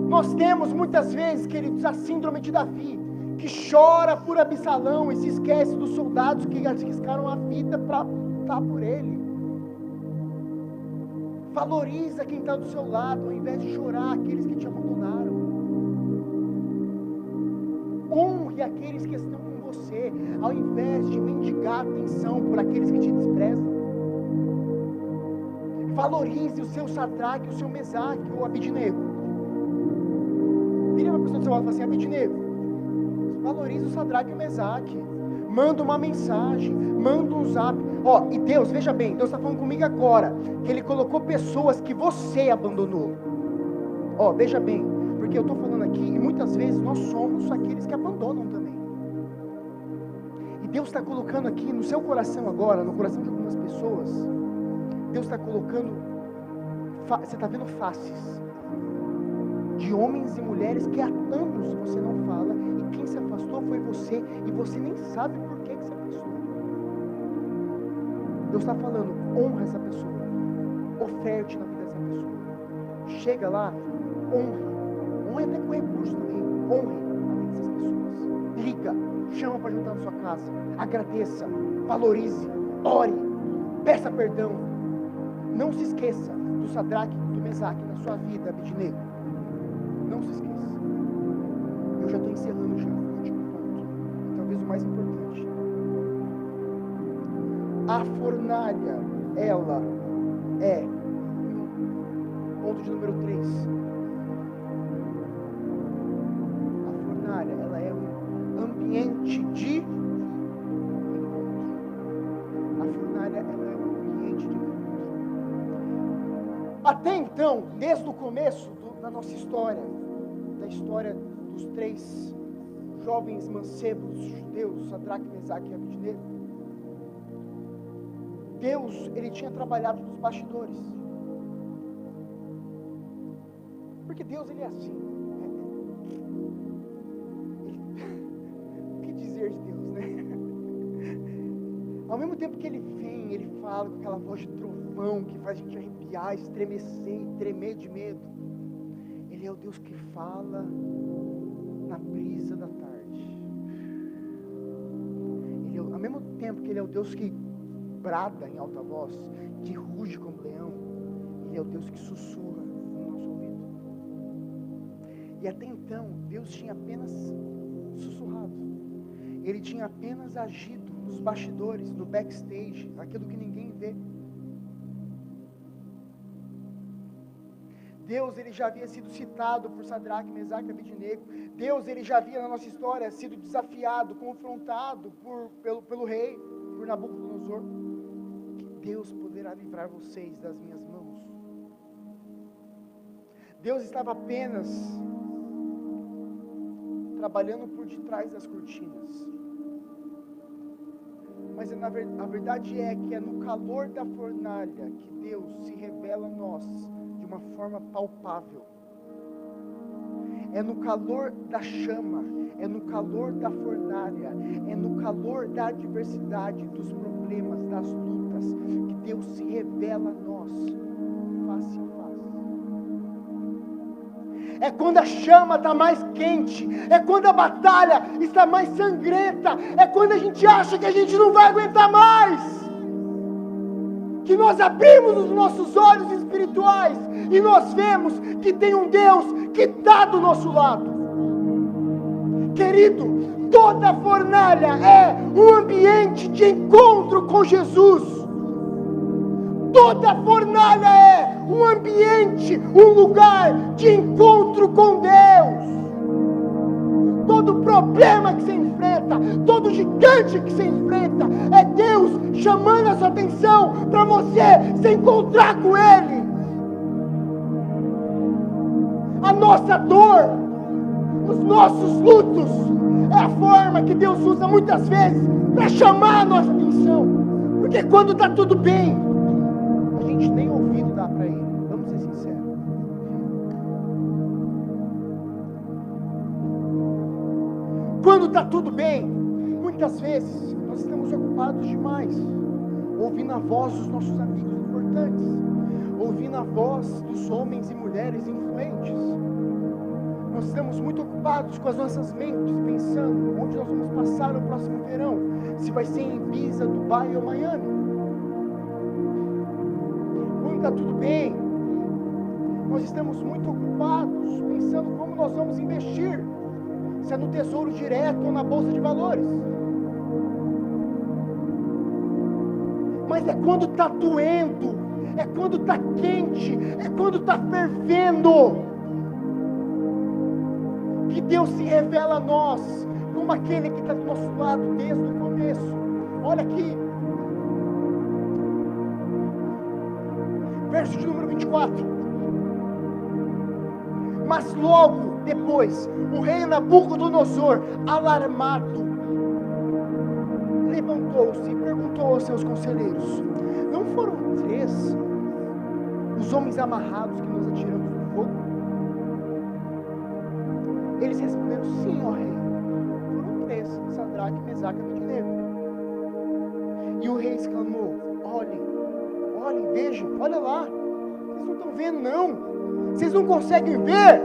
[SPEAKER 1] Nós temos muitas vezes, queridos, a síndrome de Davi, que chora por Absalão e se esquece dos soldados que arriscaram a vida para lutar por ele. Valoriza quem está do seu lado, ao invés de chorar aqueles que te abandonaram. Honre aqueles que estão com você, ao invés de mendigar atenção por aqueles que te desprezam. Valorize o seu Sadraque, o seu Mesaque, o Abidnego. Vira uma pessoa do seu lado e fala assim: Abidnego, valorize o Sadraque e o Mesaque. Manda uma mensagem, manda um zap. E Deus, veja bem, Deus está falando comigo agora, que Ele colocou pessoas que você abandonou. Veja bem, porque eu estou falando aqui, e muitas vezes nós somos aqueles que abandonam também. E Deus está colocando aqui no seu coração agora, no coração de algumas pessoas, Deus está colocando, você está vendo faces de homens e mulheres que há anos você não fala, e quem se afastou foi você, e você nem sabe por que se afastou. Deus está falando: honra essa pessoa, oferte na vida dessa pessoa, chega lá, honre até com recurso também, honre a vida dessas pessoas, liga, chama para juntar na sua casa, agradeça, valorize, ore, peça perdão. Não se esqueça do Sadraque, do Mesaque na sua vida, Abidnego. Não se esqueça. Eu já estou encerrando já o último ponto, talvez o mais importante. A fornalha, ela é, ponto de número 3. A fornalha, ela é um ambiente de encontro. A fornalha, ela é um ambiente de encontro. Até então, desde o começo da nossa história, da história dos 3 jovens mancebos judeus, Sadraque, Mesaque e Abidnego, Deus, Ele tinha trabalhado nos bastidores. Porque Deus, Ele é assim. O que dizer de Deus, né? Ao mesmo tempo que Ele vem, Ele fala com aquela voz de trovão que faz a gente arrepiar, estremecer e tremer de medo. Ele é o Deus que fala na brisa da tarde. Ao mesmo tempo que Ele é o Deus que brada em alta voz, que ruge como leão, Ele é o Deus que sussurra no nosso ouvido. E até então, Deus tinha apenas sussurrado. Ele tinha apenas agido nos bastidores, no backstage, aquilo que ninguém vê. Deus, Ele já havia sido citado por Sadraque, Mesaque e Abidnego. Deus, Ele já havia na nossa história sido desafiado, confrontado pelo rei, por Nabucodonosor. Que Deus poderá livrar vocês das minhas mãos. Deus estava apenas trabalhando por detrás das cortinas. Mas a verdade é que é no calor da fornalha que Deus se revela a nós de uma forma palpável. É no calor da chama, é no calor da fornalha, é no calor da adversidade, dos problemas, das lutas, que Deus se revela a nós, face a face. É quando a chama está mais quente, é quando a batalha está mais sangrenta, é quando a gente acha que a gente não vai aguentar mais, que nós abrimos os nossos olhos espirituais e nós vemos que tem um Deus que está do nosso lado. Querido, toda fornalha é um ambiente de encontro com Jesus. Toda fornalha é um ambiente, um lugar de encontro com Deus. Todo problema que você enfrenta, todo gigante que você enfrenta, é Deus chamando a sua atenção para você se encontrar com Ele. A nossa dor, os nossos lutos, é a forma que Deus usa muitas vezes para chamar a nossa atenção. Porque quando está tudo bem, a gente nem ouvido dá para Ele, vamos ser sinceros. Quando está tudo bem, muitas vezes nós estamos ocupados demais, ouvindo a voz dos nossos amigos importantes, ouvindo a voz dos homens e mulheres influentes. Nós estamos muito ocupados com as nossas mentes, pensando onde nós vamos passar o próximo verão, se vai ser em Ibiza, Dubai ou Miami. Quando está tudo bem, nós estamos muito ocupados pensando como nós vamos investir, se é no tesouro direto ou na bolsa de valores. Mas é quando está doendo, é quando está quente, é quando está fervendo, que Deus se revela a nós como aquele que está do nosso lado desde o começo. Olha aqui, verso de número 24. Mas logo depois, o rei Nabucodonosor, alarmado, levantou-se e perguntou aos seus conselheiros: não foram 3 os homens amarrados que nós atiramos no fogo? Eles responderam: sim, ó rei, foram 3, Sadraque, Mesaque e Abednego. E o rei exclamou: olhem, vejam, olha lá, vocês não estão vendo não? Vocês não conseguem ver?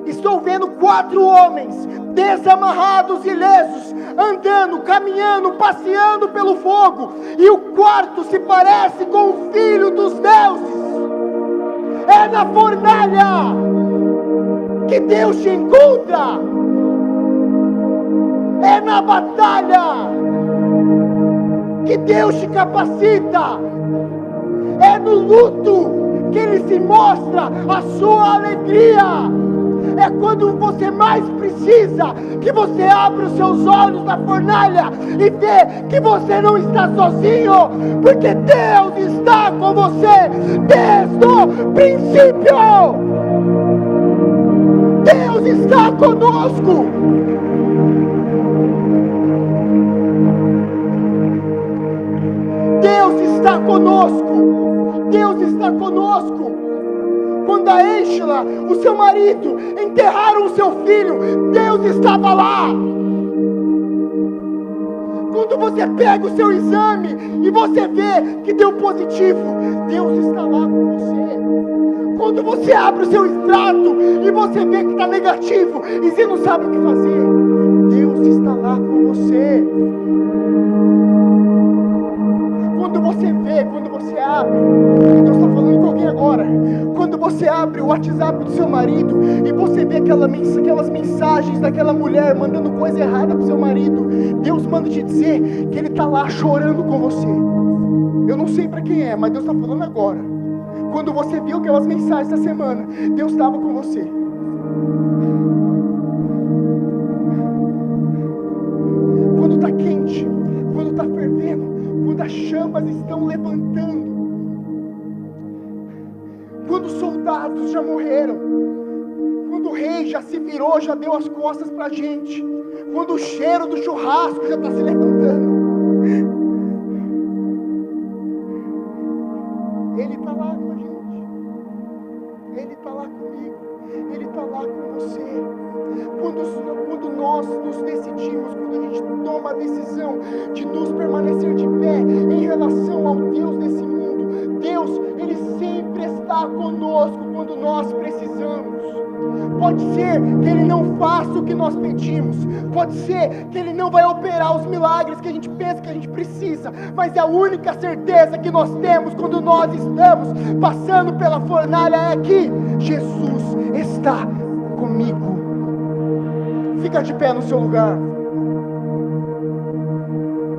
[SPEAKER 1] Estou vendo 4 homens desamarrados e ilesos, andando, caminhando, passeando pelo fogo, e o quarto se parece com o Filho dos deuses. É na fornalha que Deus te encontra, é na batalha que Deus te capacita, é no luto que Ele se mostra a sua alegria. É quando você mais precisa que você abre os seus olhos da fornalha e vê que você não está sozinho, porque Deus está com você desde o princípio. Deus está conosco. Deus está conosco. Deus está conosco. Quando a Êxila, o seu marido, enterraram o seu filho, Deus estava lá. Quando você pega o seu exame e você vê que deu positivo, Deus está lá com você. Quando você abre o seu extrato e você vê que está negativo e você não sabe o que fazer, Deus está lá com você. Quando você vê, quando você abre, Deus está falando com alguém agora. Quando você abre o WhatsApp do seu marido e você vê aquelas mensagens daquela mulher mandando coisa errada para o seu marido, Deus manda te dizer que Ele está lá chorando com você. Eu não sei para quem é, mas Deus está falando agora. Quando você viu aquelas mensagens essa semana, Deus estava com você. Quando está quente, quando está fervendo, quando as chamas estão levantando, quando os soldados já morreram, quando o rei Ele já se virou, já deu as costas para a gente. Quando o cheiro do churrasco já está se levantando, Ele está lá com a gente. Ele está lá comigo. Ele está lá com você. Quando nós nos decidimos, quando a gente toma a decisão de nos permanecer de pé em relação ao Deus desse mundo, Deus, Ele sempre está conosco quando nós precisamos. Pode ser que Ele não faça o que nós pedimos, pode ser que Ele não vai operar os milagres que a gente pensa que a gente precisa, mas a única certeza que nós temos quando nós estamos passando pela fornalha é que Jesus está comigo. Fica de pé no seu lugar.